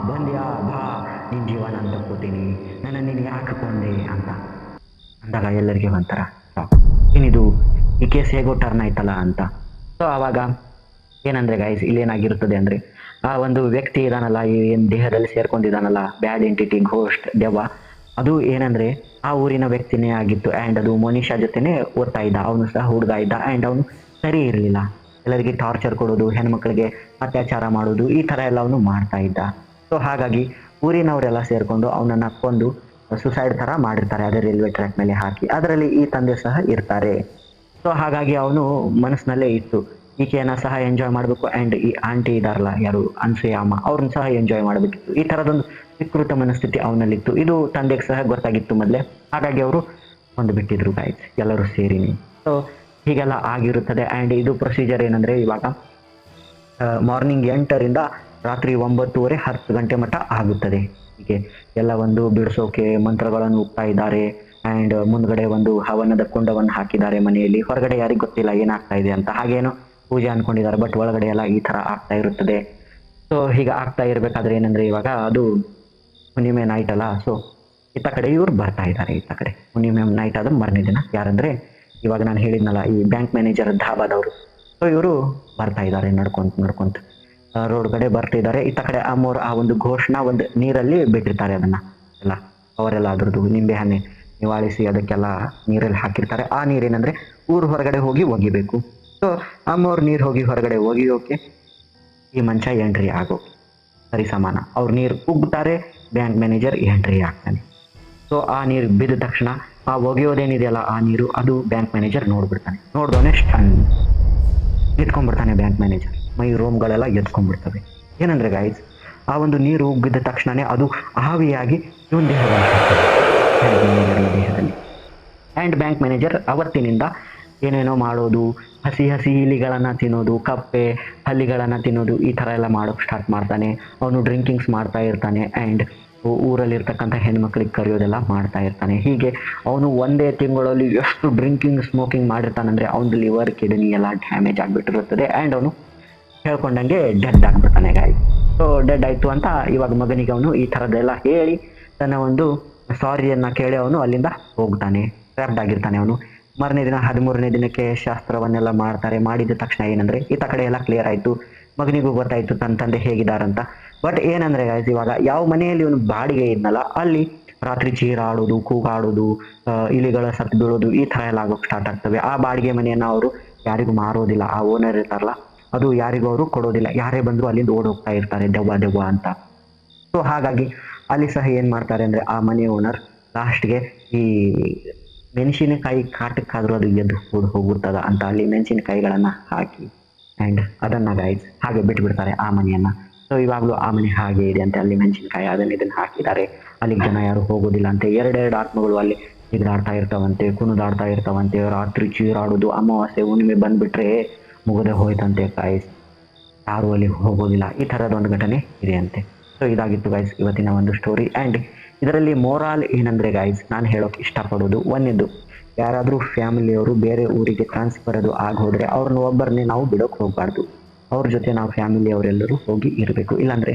ಬಂದ್ಯಾ ಬಾ, ನಿನ್ ಜೀವ ನಾನು ತಕ್ಕೋತೀನಿ, ನನ್ನ ನೀನು ಯಾಕೆ ಕೊಂದೆ ಅಂತ ಅಂದಾಗ ಎಲ್ಲರಿಗೆ ಒಂಥರ ಏನಿದು, ಈ ಕೇಸ್ ಹೇಗೋ ಟರ್ನ್ ಆಯ್ತಲ್ಲ ಅಂತ. ಸೊ ಆವಾಗ ಏನಂದ್ರೆ ಗಾಯ್ಸ್, ಇಲ್ಲೇನಾಗಿರುತ್ತದೆ ಅಂದ್ರೆ, ಆ ಒಂದು ವ್ಯಕ್ತಿ ಇದಾನಲ್ಲ, ಏನು ದೇಹದಲ್ಲಿ ಸೇರ್ಕೊಂಡಿದ್ದಾನಲ್ಲ, ಬ್ಯಾಡ್ ಎಂಟಿಟಿ, ಘೋಸ್ಟ್, ದೆವ್ವ, ಅದು ಏನಂದ್ರೆ ಆ ಊರಿನ ವ್ಯಕ್ತಿನೇ ಆಗಿತ್ತು. ಆ್ಯಂಡ್ ಅದು ಮನುಷ್ಯ ಜೊತೆನೆ ಓದ್ತಾ ಇದ್ದ, ಅವನು ಸಹ ಹುಡುಗ ಇದ್ದ. ಆ್ಯಂಡ್ ಅವನು ಸರಿ ಇರಲಿಲ್ಲ, ಎಲ್ಲರಿಗೆ ಟಾರ್ಚರ್ ಕೊಡೋದು, ಹೆಣ್ಮಕ್ಳಿಗೆ ಅತ್ಯಾಚಾರ ಮಾಡೋದು, ಈ ಥರ ಎಲ್ಲ ಅವನು ಮಾಡ್ತಾ ಇದ್ದ. ಸೊ ಹಾಗಾಗಿ ಊರಿನವರೆಲ್ಲ ಸೇರಿಕೊಂಡು ಅವನನ್ನು ಕೊಂದು ಸುಸೈಡ್ ಥರ ಮಾಡಿರ್ತಾರೆ, ಅದೇ ರೈಲ್ವೆ ಟ್ರ್ಯಾಕ್ ಮೇಲೆ ಹಾಕಿ. ಅದರಲ್ಲಿ ಈ ತಂದೆ ಸಹ ಇರ್ತಾರೆ. ಸೊ ಹಾಗಾಗಿ ಅವನು ಮನಸ್ಸಿನಲ್ಲೇ ಇತ್ತು, ಈಕೆಯನ್ನ ಸಹ ಎಂಜಾಯ್ ಮಾಡಬೇಕು, ಆ್ಯಂಡ್ ಈ ಆಂಟಿ ಇದಾರಲ್ಲ ಯಾರು ಅನ್ಸೂಯ ಅಮ್ಮ, ಅವ್ರನ್ನ ಸಹ ಎಂಜಾಯ್ ಮಾಡಬೇಕಿತ್ತು. ಈ ಥರದೊಂದು ವಿಕೃತ ಮನಸ್ಥಿತಿ ಅವನಲ್ಲಿತ್ತು. ಇದು ತಂದೆಗೆ ಸಹ ಗೊತ್ತಾಗಿತ್ತು ಮೊದಲೇ. ಹಾಗಾಗಿ ಅವರು ಒಂದು ಬಿಟ್ಟಿದ್ರು ಗಾಯ್ಸ್, ಎಲ್ಲರೂ ಸೇರಿನಿ. ಸೊ ಹೀಗೆಲ್ಲ ಆಗಿರುತ್ತದೆ. ಆ್ಯಂಡ್ ಇದು ಪ್ರೊಸೀಜರ್ ಏನಂದರೆ, ಇವಾಗ ಮಾರ್ನಿಂಗ್ 8ರಿಂದ ರಾತ್ರಿ 9:30 10 ಗಂಟೆ ಮಟ್ಟ ಆಗುತ್ತದೆ. ಹೀಗೆ ಎಲ್ಲ ಒಂದು ಬಿಡಿಸೋಕೆ ಮಂತ್ರಗಳನ್ನು ಉಗ್ತಾ ಇದ್ದಾರೆ. ಆ್ಯಂಡ್ ಮುಂದ್ಗಡೆ ಒಂದು ಹವನದ ಕುಂಡವನ್ನು ಹಾಕಿದ್ದಾರೆ ಮನೆಯಲ್ಲಿ. ಹೊರಗಡೆ ಯಾರಿಗೂ ಗೊತ್ತಿಲ್ಲ ಏನಾಗ್ತಾ ಇದೆ ಅಂತ, ಹಾಗೇನೋ ಪೂಜೆ ಅನ್ಕೊಂಡಿದ್ದಾರೆ, ಬಟ್ ಒಳಗಡೆ ಎಲ್ಲ ಈ ಥರ ಆಗ್ತಾ ಇರುತ್ತದೆ. ಸೊ ಹೀಗೆ ಆಗ್ತಾ ಇರಬೇಕಾದ್ರೆ ಏನಂದರೆ, ಇವಾಗ ಅದು ಹುಣ್ಣಿಮೆ ನೈಟ್ ಅಲ್ಲ. ಸೊ ಇತ್ತ ಕಡೆ ಇವ್ರು ಬರ್ತಾ ಇದ್ದಾರೆ. ಇತ್ತ ಕಡೆ ಹುಣ್ಣಿಮೆ ನೈಟ್ ಆದ ಮಾರನೇ ದಿನ ಯಾರಂದರೆ, ಇವಾಗ ನಾನು ಹೇಳಿದ್ನಲ್ಲ ಈ ಬ್ಯಾಂಕ್ ಮ್ಯಾನೇಜರ್ ಧಾಬಾದವರು. ಸೊ ಇವರು ಬರ್ತಾ ಇದ್ದಾರೆ ನಡ್ಕೊಂತ ರೋಡ್ ಕಡೆ ಬರ್ತಿದ್ದಾರೆ. ಇತ್ತ ಕಡೆ ಅಮ್ಮೋರು ಆ ಒಂದು ಘೋಷಣ ಒಂದು ನೀರಲ್ಲಿ ಬಿಟ್ಟಿರ್ತಾರೆ. ಅದನ್ನು ಎಲ್ಲ ಅವರೆಲ್ಲ ಅದ್ರದ್ದು ನಿಂಬೆ ಹಣ್ಣೆ ನಿವಾಳಿಸಿ ಅದಕ್ಕೆಲ್ಲ ನೀರಲ್ಲಿ ಹಾಕಿರ್ತಾರೆ. ಆ ನೀರೇನಂದರೆ ಊರು ಹೊರಗಡೆ ಹೋಗಿ ಒಗಿಬೇಕು. ಸೊ ಅಮ್ಮವ್ರು ನೀರು ಹೋಗಿ ಹೊರಗಡೆ ಒಗಿಯೋಕೆ ಈ ಮಂಚ ಎಂಟ್ರಿ ಆಗೋಕೆ ಸರಿ ಸಮಾನ. ಅವ್ರು ನೀರು ಉಗ್ತಾರೆ, ಬ್ಯಾಂಕ್ ಮ್ಯಾನೇಜರ್ ಎಂಟ್ರಿ ಆಗ್ತಾನೆ. ಸೊ ಆ ನೀರು ಬಿದ್ದ ತಕ್ಷಣ ಆ ಒಗೆಯೋದೇನಿದೆಯಲ್ಲ ಆ ನೀರು, ಅದು ಬ್ಯಾಂಕ್ ಮ್ಯಾನೇಜರ್ ನೋಡ್ಬಿಡ್ತಾನೆ. ನೋಡ್ದವನೇ ಸ್ಟನ್ ಎತ್ಕೊಂಡ್ಬಿಡ್ತಾನೆ ಬ್ಯಾಂಕ್ ಮ್ಯಾನೇಜರ್. ಮೈ ರೋಮ್ಗಳೆಲ್ಲ ಎತ್ಕೊಂಡ್ಬಿಡ್ತವೆ. ಏನಂದರೆ ಗೈಸ್, ಆ ಒಂದು ನೀರು ಉಗ್ಗಿದ ತಕ್ಷಣವೇ ಅದು ಆವಿಯಾಗಿ ಇವನ್ ದೇಹದಲ್ಲಿ. ಆ್ಯಂಡ್ ಬ್ಯಾಂಕ್ ಮ್ಯಾನೇಜರ್ ಅವತ್ತಿನಿಂದ ಏನೇನೋ ಮಾಡೋದು, ಹಸಿ ಇಲಿಗಳನ್ನು ತಿನ್ನೋದು, ಕಪ್ಪೆ ಹಲ್ಲಿಗಳನ್ನು ತಿನ್ನೋದು, ಈ ಥರ ಎಲ್ಲ ಮಾಡೋಕ್ಕೆ ಸ್ಟಾರ್ಟ್ ಮಾಡ್ತಾನೆ. ಅವನು ಡ್ರಿಂಕಿಂಗ್ಸ್ ಮಾಡ್ತಾ ಇರ್ತಾನೆ. ಆ್ಯಂಡ್ ಊರಲ್ಲಿರ್ತಕ್ಕಂಥ ಹೆಣ್ಮಕ್ಳಿಗೆ ಕರೆಯೋದೆಲ್ಲ ಮಾಡ್ತಾ ಇರ್ತಾನೆ. ಹೀಗೆ ಅವನು ಒಂದೇ ತಿಂಗಳಲ್ಲಿ ಎಷ್ಟು ಡ್ರಿಂಕಿಂಗ್ ಸ್ಮೋಕಿಂಗ್ ಮಾಡಿರ್ತಾನಂದರೆ ಅವನ ಲಿವರ್ ಕಿಡ್ನಿ ಎಲ್ಲ ಡ್ಯಾಮೇಜ್ ಆಗಿಬಿಟ್ಟಿರುತ್ತದೆ. ಆ್ಯಂಡ್ ಅವನು ಹೇಳ್ಕೊಂಡಂಗೆ ಡೆಡ್ ಆಗಿಬಿಡ್ತಾನೆ ಗಾಯ್. ಸೊ ಡೆಡ್ ಆಯಿತು ಅಂತ ಇವಾಗ ಮಗನಿಗೆ ಅವನು ಈ ಥರದ್ದೆಲ್ಲ ಹೇಳಿ ತನ್ನ ಒಂದು ಸಾರಿಯನ್ನು ಕೇಳಿ ಅವನು ಅಲ್ಲಿಂದ ಹೋಗ್ತಾನೆ. ಟ್ರ್ಯಾಪ್ಡ್ ಆಗಿರ್ತಾನೆ ಅವನು. ಮಾರನೇ ದಿನ 13ನೇ ದಿನಕ್ಕೆ ಶಾಸ್ತ್ರವನ್ನೆಲ್ಲ ಮಾಡ್ತಾರೆ. ಮಾಡಿದ ತಕ್ಷಣ ಏನಂದರೆ ಈತ ಕಡೆ ಎಲ್ಲ ಕ್ಲಿಯರ್ ಆಯಿತು. ಮಗನಿಗೂ ಗೊತ್ತಾಯಿತು ತನ್ನ ತಂದೆ ಹೇಗಿದ್ದಾರಂತ. ಬಟ್ ಏನಂದರೆ ಗಾಯ್ಸ್, ಇವಾಗ ಯಾವ ಮನೆಯಲ್ಲಿ ಇವನು ಬಾಡಿಗೆ ಇದ್ನಲ್ಲ ಅಲ್ಲಿ ರಾತ್ರಿ ಚೀರಾಡೋದು, ಕೂಗಾಡೋದು, ಇಲಿಗಳ ಸತ್ತು ಬೀಳೋದು, ಈ ಥರ ಎಲ್ಲ ಆಗೋಕ್ಕೆ ಸ್ಟಾರ್ಟ್ ಆಗ್ತವೆ. ಆ ಬಾಡಿಗೆ ಮನೆಯನ್ನು ಅವರು ಯಾರಿಗೂ ಮಾರೋದಿಲ್ಲ. ಆ ಓನರ್ ಇರ್ತಾರಲ್ಲ ಅದು ಯಾರಿಗೂ ಅವರು ಕೊಡೋದಿಲ್ಲ. ಯಾರೇ ಬಂದರೂ ಅಲ್ಲಿಂದ ಓಡೋಗ್ತಾ ಇರ್ತಾರೆ ದೆವ್ವ ಅಂತ. ಸೊ ಹಾಗಾಗಿ ಅಲ್ಲಿ ಸಹ ಏನು ಮಾಡ್ತಾರೆ ಅಂದರೆ ಆ ಮನೆ ಓನರ್ ಲಾಸ್ಟ್ಗೆ ಈ ಮೆಣಸಿನಕಾಯಿ ಕಾಟಕ್ಕಾದರೂ ಅದು ಎದ್ದು ಹೋಗುತ್ತದ ಅಂತ ಅಲ್ಲಿ ಮೆಣಸಿನಕಾಯಿಗಳನ್ನು ಹಾಕಿ ಆ್ಯಂಡ್ ಅದನ್ನು ಗೈಸ್ ಹಾಗೆ ಬಿಟ್ಬಿಡ್ತಾರೆ ಆ ಮನೆಯನ್ನು. ಸೊ ಇವಾಗಲೂ ಆ ಮನೆ ಹಾಗೆ ಇದೆ ಅಂತೆ. ಅಲ್ಲಿ ಮೆಣಸಿನಕಾಯಿ ಇದನ್ನು ಹಾಕಿದ್ದಾರೆ. ಅಲ್ಲಿಗೆ ಜನ ಯಾರು ಹೋಗೋದಿಲ್ಲ ಅಂತೆ. ಎರಡೆರಡು ಆತ್ಮಗಳು ಅಲ್ಲಿ ಜಿಗಿದಾಡ್ತಾ ಇರ್ತಾವಂತೆ, ಕುಣಿದಾಡ್ತಾ ಇರ್ತಾವಂತೆ. ರಾತ್ರಿ ಚೀರಾಡೋದು, ಅಮಾವಾಸ್ಯೆ ಹುಣ್ಣಿಮೆ ಬಂದುಬಿಟ್ರೆ ಮುಗದೆ ಹೋಯ್ತಂತೆ ಗೈಸ್. ಯಾರು ಅಲ್ಲಿ ಹೋಗೋದಿಲ್ಲ. ಈ ಥರದ ಒಂದು ಘಟನೆ ಇದೆ ಅಂತೆ. ಸೊ ಇದಾಗಿತ್ತು ಗೈಸ್ ಇವತ್ತಿನ ಒಂದು ಸ್ಟೋರಿ. ಆ್ಯಂಡ್ ಇದರಲ್ಲಿ ಮೋರಾಲ್ ಏನಂದರೆ ಗೈಸ್, ನಾನು ಹೇಳೋಕೆ ಇಷ್ಟಪಡೋದು ಒಂದೇದು, ಯಾರಾದರೂ ಫ್ಯಾಮಿಲಿಯವರು ಬೇರೆ ಊರಿಗೆ ಟ್ರಾನ್ಸ್ಫರ್ ಅದು ಆಗೋದ್ರೆ ಅವ್ರನ್ನ ಒಬ್ಬರನ್ನೇ ನಾವು ಬಿಡೋಕೆ ಹೋಗಬಾರ್ದು. ಅವ್ರ ಜೊತೆ ನಾವು ಫ್ಯಾಮಿಲಿಯವರೆಲ್ಲರೂ ಹೋಗಿ ಇರಬೇಕು. ಇಲ್ಲಾಂದರೆ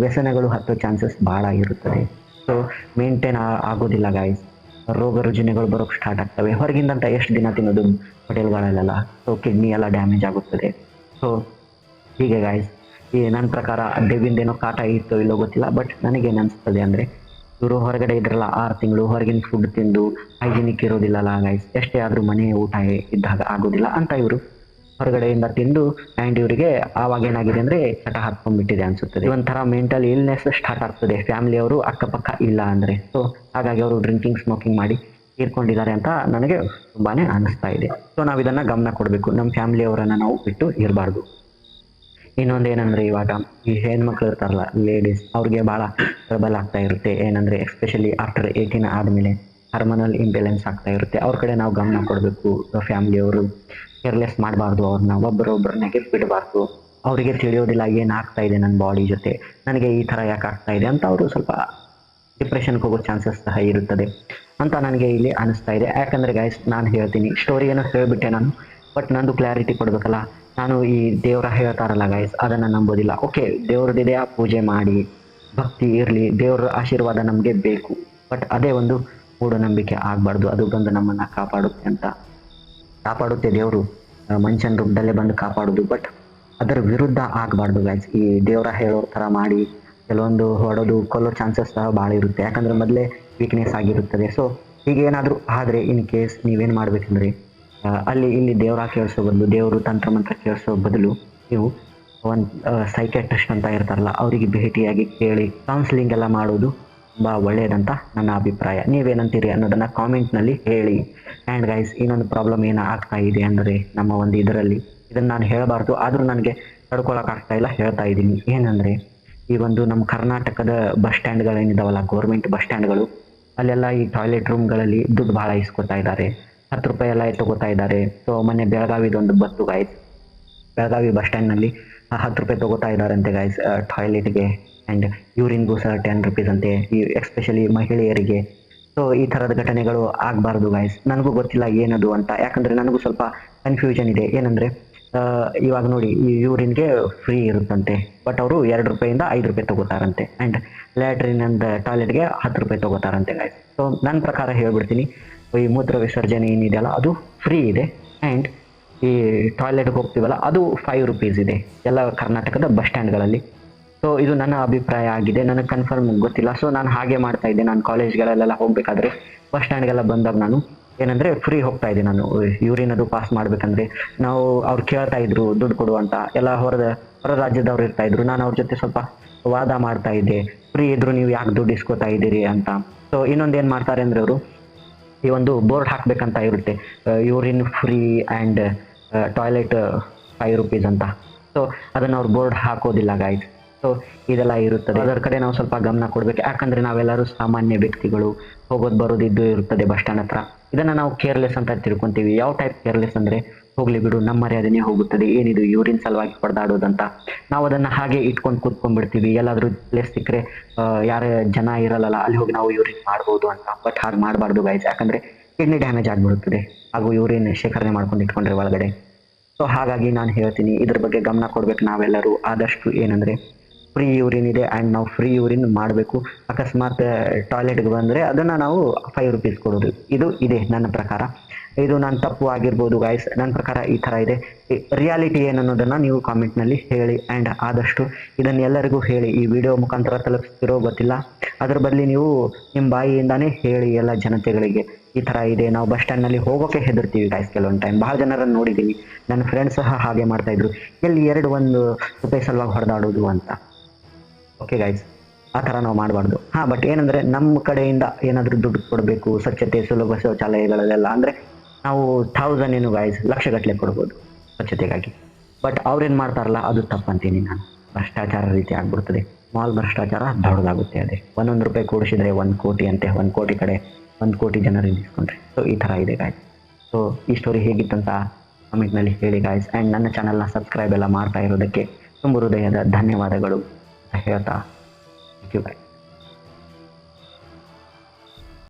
ವ್ಯಸನಗಳು ಹತ್ತೋ ಚಾನ್ಸಸ್ ಭಾಳ ಇರುತ್ತದೆ. ಸೊ ಮೇಂಟೈನ್ ಆಗೋದಿಲ್ಲ ಗೈಸ್. ರೋಗ ರುಜಿನಗಳು ಬರೋಕ್ಕೆ ಸ್ಟಾರ್ಟ್ ಆಗ್ತವೆ. ಹೊರಗಿಂದಂತ ಎಷ್ಟು ದಿನ ತಿನ್ನೋದು ಹೋಟೆಲ್ಗಳಲ್ಲೆಲ್ಲ. ಸೊ ಕಿಡ್ನಿ ಎಲ್ಲ ಡ್ಯಾಮೇಜ್ ಆಗುತ್ತದೆ. ಸೊ ಹೀಗೆ ಗೈಸ್, ಈ ನನ್ನ ಪ್ರಕಾರ ದೇವಿಂದೇನೋ ಕಾಟ ಇತ್ತೋ ಇಲ್ಲೋ ಗೊತ್ತಿಲ್ಲ, ಬಟ್ ನನಗೇನು ಅನಿಸ್ತದೆ ಅಂದರೆ ಇವರು ಹೊರಗಡೆ ಇದ್ರಲ್ಲ 6 ತಿಂಗಳು ಹೊರಗಿನ ಫುಡ್ ತಿಂದು ಹೈಜಿನಿಕ್ ಇರೋದಿಲ್ಲಲ್ಲ ಗೈಸ್. ಎಷ್ಟೇ ಆದರೂ ಮನೆ ಊಟ ಇದ್ದಾಗ ಆಗೋದಿಲ್ಲ ಅಂತ ಇವರು ಹೊರಗಡೆಯಿಂದ ತಿಂದು ಆ್ಯಂಡ್ ಇವರಿಗೆ ಆವಾಗ ಏನಾಗಿದೆ ಅಂದರೆ ಚಟ ಹಾಕ್ಕೊಂಡ್ಬಿಟ್ಟಿದೆ ಅನಿಸುತ್ತದೆ. ಒಂಥರ ಮೆಂಟಲ್ ಇಲ್ನೆಸ್ ಸ್ಟಾರ್ಟ್ ಆಗ್ತದೆ ಫ್ಯಾಮಿಲಿಯವರು ಅಕ್ಕಪಕ್ಕ ಇಲ್ಲ ಅಂದರೆ. ಸೊ ಹಾಗಾಗಿ ಅವರು ಡ್ರಿಂಕಿಂಗ್ ಸ್ಮೋಕಿಂಗ್ ಮಾಡಿ ತೀರ್ಕೊಂಡಿದ್ದಾರೆ ಅಂತ ನನಗೆ ತುಂಬಾ ಅನಿಸ್ತಾ ಇದೆ. ಸೊ ನಾವು ಇದನ್ನು ಗಮನ ಕೊಡಬೇಕು. ನಮ್ಮ ಫ್ಯಾಮಿಲಿಯವರನ್ನು ನಾವು ಬಿಟ್ಟು ಇರಬಾರ್ದು. ಇನ್ನೊಂದು ಏನಂದರೆ, ಇವಾಗ ಈ ಹೆಣ್ಮಕ್ಳು ಇರ್ತಾರಲ್ಲ ಲೇಡೀಸ್, ಅವ್ರಿಗೆ ಭಾಳ ಟ್ರಬಲ್ ಆಗ್ತಾ ಇರುತ್ತೆ. ಏನಂದರೆ ಎಸ್ಪೆಷಲಿ ಆಫ್ಟರ್ 18 ಆದಮೇಲೆ ಹಾರ್ಮೋನಲ್ ಇಂಬ್ಯಾಲೆನ್ಸ್ ಆಗ್ತಾ ಇರುತ್ತೆ. ಅವ್ರ ಕಡೆ ನಾವು ಗಮನ ಕೊಡಬೇಕು. ಫ್ಯಾಮಿಲಿಯವರು ಕೇರ್ಲೆಸ್ ಮಾಡಬಾರ್ದು. ಅವ್ರನ್ನ ಒಬ್ಬರೊಬ್ಬರನ್ನಾಗೆ ಬಿಡಬಾರ್ದು. ಅವರಿಗೆ ತಿಳಿಯೋದಿಲ್ಲ ಏನಾಗ್ತಾ ಇದೆ ನನ್ನ ಬಾಡಿ ಜೊತೆ, ನನಗೆ ಈ ಥರ ಯಾಕೆ ಆಗ್ತಾ ಇದೆ ಅಂತ. ಅವರು ಸ್ವಲ್ಪ ಡಿಪ್ರೆಷನ್ಗೆ ಹೋಗೋ ಚಾನ್ಸಸ್ ಸಹ ಇರುತ್ತದೆ ಅಂತ ನನಗೆ ಇಲ್ಲಿ ಅನಿಸ್ತಾ ಇದೆ. ಯಾಕಂದರೆ ಗೈಸ್, ನಾನು ಹೇಳ್ತೀನಿ, ಸ್ಟೋರಿಯನ್ನು ಹೇಳಿಬಿಟ್ಟೆ ನಾನು, ಬಟ್ ನಂದು ಕ್ಲಾರಿಟಿ ಕೊಡಬೇಕಲ್ಲ. ನಾನು ಈ ದೇವರ ಹೇಳ್ತಾರಲ್ಲ ಗೈಸ್, ಅದನ್ನು ನಂಬೋದಿಲ್ಲ. ಓಕೆ, ದೇವ್ರದ್ದಿದೆಯಾ, ಪೂಜೆ ಮಾಡಿ, ಭಕ್ತಿ ಇರಲಿ, ದೇವರ ಆಶೀರ್ವಾದ ನಮಗೆ ಬೇಕು. ಬಟ್ ಅದೇ ಒಂದು ಮೂಢನಂಬಿಕೆ ಆಗಬಾರ್ದು. ಅದು ಬಂದು ನಮ್ಮನ್ನು ಕಾಪಾಡುತ್ತೆ ದೇವರು ಮನುಷ್ಯನ ರೂಪದಲ್ಲೇ ಬಂದು ಕಾಪಾಡೋದು. ಬಟ್ ಅದರ ವಿರುದ್ಧ ಆಗಬಾರ್ದು ಗೈಸ್. ಈ ದೇವರ ಹೇಳೋ ಥರ ಮಾಡಿ ಕೆಲವೊಂದು ಹೊಡೋದು ಕೊಲ್ಲೋ ಚಾನ್ಸಸ್ ಸಹ ಭಾಳ ಇರುತ್ತೆ. ಯಾಕಂದರೆ ಮೊದಲೇ ವೀಕ್ನೆಸ್ ಆಗಿರುತ್ತದೆ. ಸೊ ಹೀಗೇನಾದರೂ ಆದರೆ ಇನ್ ಕೇಸ್ ನೀವೇನು ಮಾಡಬೇಕಂದ್ರೆ, ಅಲ್ಲಿ ಇಲ್ಲಿ ದೇವರ ಕೇಳಿಸೋ ಬದಲು, ದೇವರು ತಂತ್ರಮಂತ್ರ ಕೇಳಿಸೋ ಬದಲು ನೀವು ಒಂದು ಸೈಕ್ಯಾಟ್ರಿಸ್ಟ್ ಅಂತ ಇರ್ತಾರಲ್ಲ ಅವರಿಗೆ ಭೇಟಿಯಾಗಿ ಕೇಳಿ ಕೌನ್ಸಿಲಿಂಗ್ ಎಲ್ಲ ಮಾಡೋದು ತುಂಬ ಒಳ್ಳೆಯದಂತ ನನ್ನ ಅಭಿಪ್ರಾಯ. ನೀವೇನಂತೀರಿ ಅನ್ನೋದನ್ನು ಕಾಮೆಂಟ್ನಲ್ಲಿ ಹೇಳಿ. ಆ್ಯಂಡ್ ಗೈಸ್, ಇನ್ನೊಂದು ಪ್ರಾಬ್ಲಮ್ ಏನು ಆಗ್ತಾ ಇದೆ ಅಂದರೆ, ನಮ್ಮ ಒಂದು ಇದರಲ್ಲಿ ಇದನ್ನು ನಾನು ಹೇಳಬಾರ್ದು, ಆದರೂ ನನಗೆ ತಡ್ಕೊಳಕ್ಕಾಗ್ತಾ ಇಲ್ಲ, ಹೇಳ್ತಾ ಇದ್ದೀನಿ. ಏನಂದರೆ, ಈ ಒಂದು ನಮ್ಮ ಕರ್ನಾಟಕದ ಬಸ್ ಸ್ಟ್ಯಾಂಡ್ಗಳೇನಿದಾವಲ್ಲ, ಗೌರ್ಮೆಂಟ್ ಬಸ್ ಸ್ಟ್ಯಾಂಡ್ಗಳು, ಅಲ್ಲೆಲ್ಲ ಈ ಟಾಯ್ಲೆಟ್ ರೂಮ್ಗಳಲ್ಲಿ ದುಡ್ಡು ಭಾಳ ಇಸ್ಕೊತಾ ಇದ್ದಾರೆ. 10 ರೂಪಾಯಿ ಎಲ್ಲ ಎತ್ತಗೋತಾ ಇದ್ದಾರೆ. ಸೊ ಮೊನ್ನೆ ಬೆಳಗಾವಿದೊಂದು ಬಸ್ಸು ಗೈಸ್, ಬೆಳಗಾವಿ ಬಸ್ ಸ್ಟ್ಯಾಂಡ್ನಲ್ಲಿ ₹10 ತಗೋತಾ ಇದ್ದಾರಂತೆ ಗೈಸ್ ಟಾಯ್ಲೆಟ್ಗೆ. ಆ್ಯಂಡ್ ಯೂರಿನ್ಗೂ ಸಹ ₹10 ಅಂತೆ, ಈ ಎಸ್ಪೆಷಲಿ ಮಹಿಳೆಯರಿಗೆ. ಸೊ ಈ ಥರದ ಘಟನೆಗಳು ಆಗಬಾರ್ದು ಗೈಸ್. ನನಗೂ ಗೊತ್ತಿಲ್ಲ ಏನದು ಅಂತ, ಯಾಕಂದರೆ ನನಗೂ ಸ್ವಲ್ಪ ಕನ್ಫ್ಯೂಷನ್ ಇದೆ. ಏನಂದರೆ ಇವಾಗ ನೋಡಿ, ಈ ಯೂರಿನ್ಗೆ ಫ್ರೀ ಇರುತ್ತಂತೆ, ಬಟ್ ಅವರು ₹2 ₹5 ತಗೋತಾರಂತೆ. ಆ್ಯಂಡ್ ಲ್ಯಾಟ್ರಿನ್ ಅಂಡ್ ಟಾಯ್ಲೆಟ್ಗೆ ₹10 ತಗೋತಾರಂತೆ ಗೈಸ್. ಸೊ ನನ್ನ ಪ್ರಕಾರ ಹೇಳ್ಬಿಡ್ತೀನಿ, ಈ ಮೂತ್ರ ವಿಸರ್ಜನೆ ಏನಿದೆಯಲ್ಲ ಅದು ಫ್ರೀ ಇದೆ. ಆ್ಯಂಡ್ ಈ ಟಾಯ್ಲೆಟ್ಗೆ ಹೋಗ್ತೀವಲ್ಲ ಅದು ₹5 ಇದೆ ಎಲ್ಲ ಕರ್ನಾಟಕದ ಬಸ್ ಸ್ಟ್ಯಾಂಡ್ಗಳಲ್ಲಿ. ಸೊ ಇದು ನನ್ನ ಅಭಿಪ್ರಾಯ ಆಗಿದೆ, ನನಗೆ ಕನ್ಫರ್ಮ್ ಗೊತ್ತಿಲ್ಲ. ಸೊ ನಾನು ಹಾಗೆ ಮಾಡ್ತಾ ಇದ್ದೆ. ನಾನು ಕಾಲೇಜ್ಗಳಲ್ಲೆಲ್ಲ ಹೋಗಬೇಕಾದ್ರೆ ಬಸ್ ಸ್ಟ್ಯಾಂಡ್ಗೆಲ್ಲ ಬಂದಾಗ ನಾನು ಏನಂದರೆ ಫ್ರೀ ಹೋಗ್ತಾ ಇದ್ದೆ. ನಾನು ಯೂರಿನ್ ಅದು ಪಾಸ್ ಮಾಡಬೇಕಂದ್ರೆ ನಾವು ಅವ್ರು ಕೇಳ್ತಾ ಇದ್ರು ದುಡ್ಡು ಕೊಡು ಅಂತ. ಎಲ್ಲ ಹೊರ ರಾಜ್ಯದವ್ರು ಇರ್ತಾ ಇದ್ರು. ನಾನು ಅವ್ರ ಜೊತೆ ಸ್ವಲ್ಪ ವಾದ ಮಾಡ್ತಾ ಇದ್ದೆ, ಫ್ರೀ ಇದ್ರು ನೀವು ಯಾಕೆ ದುಡ್ಡು ಇಸ್ಕೋತಾ ಇದ್ದೀರಿ ಅಂತ. ಸೊ ಇನ್ನೊಂದು ಏನು ಮಾಡ್ತಾರೆ ಅಂದರೆ ಅವರು ಈ ಒಂದು ಬೋರ್ಡ್ ಹಾಕಬೇಕಂತ ಇರುತ್ತೆ, ಯೂರಿನ್ ಫ್ರೀ ಆ್ಯಂಡ್ ಟಾಯ್ಲೆಟ್ ₹5 ಅಂತ. ಸೊ ಅದನ್ನು ಅವ್ರು ಬೋರ್ಡ್ ಹಾಕೋದಿಲ್ಲ ಗೈಸ್. ಸೊ ಇದೆಲ್ಲ ಇರುತ್ತದೆ, ಅದರ ಕಡೆ ನಾವು ಸ್ವಲ್ಪ ಗಮನ ಕೊಡಬೇಕು. ಯಾಕಂದರೆ ನಾವೆಲ್ಲರೂ ಸಾಮಾನ್ಯ ವ್ಯಕ್ತಿಗಳು, ಹೋಗೋದು ಬರೋದಿದ್ದು ಇರುತ್ತದೆ ಬಸ್ ಸ್ಟ್ಯಾಂಡ್ ಹತ್ರ. ಇದನ್ನು ನಾವು ಕೇರ್ಲೆಸ್ ಅಂತ ತಿಳ್ಕೊತೀವಿ. ಯಾವ ಟೈಪ್ ಕೇರ್ಲೆಸ್ ಅಂದರೆ, ಹೋಗಲಿ ಬಿಡು ನಮ್ಮ ಮರ್ಯಾದೆನೇ ಹೋಗುತ್ತದೆ, ಏನಿದು ಯೂರಿನ್ ಸಲುವಾಗಿ ಪಡೆದಾಡೋದಂತ ನಾವು ಅದನ್ನು ಹಾಗೆ ಇಟ್ಕೊಂಡು ಕೂತ್ಕೊಂಡ್ಬಿಡ್ತೀವಿ. ಎಲ್ಲಾದರೂ ಪ್ಲೇಸ್ ಸಿಕ್ಕರೆ ಯಾರೇ ಜನ ಇರಲ್ಲ ಅಲ್ಲಿ ಹೋಗಿ ನಾವು ಯೂರಿನ್ ಮಾಡ್ಬೋದು ಅಂತ. ಬಟ್ ಹಾಗೆ ಮಾಡಬಾರ್ದು ಗೈಸ್, ಯಾಕಂದರೆ ಕಿಡ್ನಿ ಡ್ಯಾಮೇಜ್ ಆಗಿಬಿಡುತ್ತದೆ ಹಾಗೂ ಯೂರಿನ್ ಶೇಖರಣೆ ಮಾಡ್ಕೊಂಡು ಇಟ್ಕೊಂಡ್ರೆ ಒಳಗಡೆ. ಸೊ ಹಾಗಾಗಿ ನಾನು ಹೇಳ್ತೀನಿ, ಇದ್ರ ಬಗ್ಗೆ ಗಮನ ಕೊಡ್ಬೇಕು ನಾವೆಲ್ಲರೂ ಆದಷ್ಟು. ಏನಂದರೆ ಫ್ರೀ ಯೂರಿನ್ ಇದೆ ಆ್ಯಂಡ್ ನಾವು ಫ್ರೀ ಯೂರಿನ್ ಮಾಡಬೇಕು. ಅಕಸ್ಮಾತ್ ಟಾಯ್ಲೆಟ್ಗೆ ಬಂದರೆ ಅದನ್ನು ನಾವು ₹5 ಕೊಡೋದು, ಇದು ಇದೆ ನನ್ನ ಪ್ರಕಾರ. ಇದು ನಾನು ತಪ್ಪು ಆಗಿರ್ಬೋದು ಗೈಸ್, ನನ್ನ ಪ್ರಕಾರ ಈ ಥರ ಇದೆ. ರಿಯಾಲಿಟಿ ಏನನ್ನೋದನ್ನು ನೀವು ಕಾಮೆಂಟ್ನಲ್ಲಿ ಹೇಳಿ. ಆ್ಯಂಡ್ ಆದಷ್ಟು ಇದನ್ನು ಎಲ್ಲರಿಗೂ ಹೇಳಿ. ಈ ವಿಡಿಯೋ ಮುಖಾಂತರ ತಲುಪಿಸ್ತಿರೋ ಗೊತ್ತಿಲ್ಲ, ಅದ್ರ ಬದಲಿ ನೀವು ನಿಮ್ಮ ಬಾಯಿಯಿಂದಾನೇ ಹೇಳಿ ಎಲ್ಲ ಜನತೆಗಳಿಗೆ, ಈ ಥರ ಇದೆ. ನಾವು ಬಸ್ ಸ್ಟ್ಯಾಂಡ್ನಲ್ಲಿ ಹೋಗೋಕ್ಕೆ ಹೆದರ್ತೀವಿ ಗೈಸ್. ಕೆಲವೊಂದು ಟೈಮ್ ಭಾಳ ಜನರನ್ನು ನೋಡಿದ್ದೀವಿ, ನನ್ನ ಫ್ರೆಂಡ್ಸ್ ಸಹ ಹಾಗೆ ಮಾಡ್ತಾಯಿದ್ರು, ಎಲ್ಲಿ ₹1 ಸಲುವಾಗಿ ಹೊಡೆದಾಡೋದು ಅಂತ. ಓಕೆ ಗೈಸ್, ಆ ಥರ ನಾವು ಮಾಡಬಾರ್ದು. ಬಟ್ ಏನಂದರೆ ನಮ್ಮ ಕಡೆಯಿಂದ ಏನಾದರೂ ದುಡ್ಡು ಕೊಡಬೇಕು, ಸ್ವಚ್ಛತೆ ಸುಲಭ ಶೌಚಾಲಯಗಳಲ್ಲೆಲ್ಲ ಅಂದರೆ ನಾವು 1000 ಏನು ಗೈಸ್, ಲಕ್ಷಗಟ್ಟಲೆ ಕೊಡ್ಬೋದು ಸ್ವಚ್ಛತೆಗಾಗಿ. ಬಟ್ ಅವ್ರೇನು ಮಾಡ್ತಾರಲ್ಲ ಅದು ತಪ್ಪಂತೀನಿ ನಾನು. ಭ್ರಷ್ಟಾಚಾರ ರೀತಿ ಆಗ್ಬಿಡ್ತದೆ, ಸ್ಮಾಲ್ ಭ್ರಷ್ಟಾಚಾರ ದೊಡ್ಡದಾಗುತ್ತೆ. ಅದೇ ₹1 ಕೂಡಿಸಿದ್ರೆ 1 ಕೋಟಿ ಅಂತೆ, 1 ಕೋಟಿ ಕಡೆ 1 ಕೋಟಿ ಜನರಿಗೆ ಇಸ್ಕೊಂಡ್ರೆ. ಸೊ ಈ ಥರ ಇದೆ ಗಾಯ್ಸ್. ಸೊ ಈ ಸ್ಟೋರಿ ಹೇಗಿತ್ತಂತ ಕಮೆಂಟ್ನಲ್ಲಿ ಹೇಳಿ ಗಾಯ್ಸ್. ಆ್ಯಂಡ್ ನನ್ನ ಚಾನಲ್ನ ಸಬ್ಸ್ಕ್ರೈಬ್ ಎಲ್ಲ ಮಾಡ್ತಾ ಇರೋದಕ್ಕೆ ತುಂಬ ಹೃದಯದ ಧನ್ಯವಾದಗಳು ಹೇಳ್ತಾ, ಥ್ಯಾಂಕ್ ಯು ಗಾಯ್ಸ್.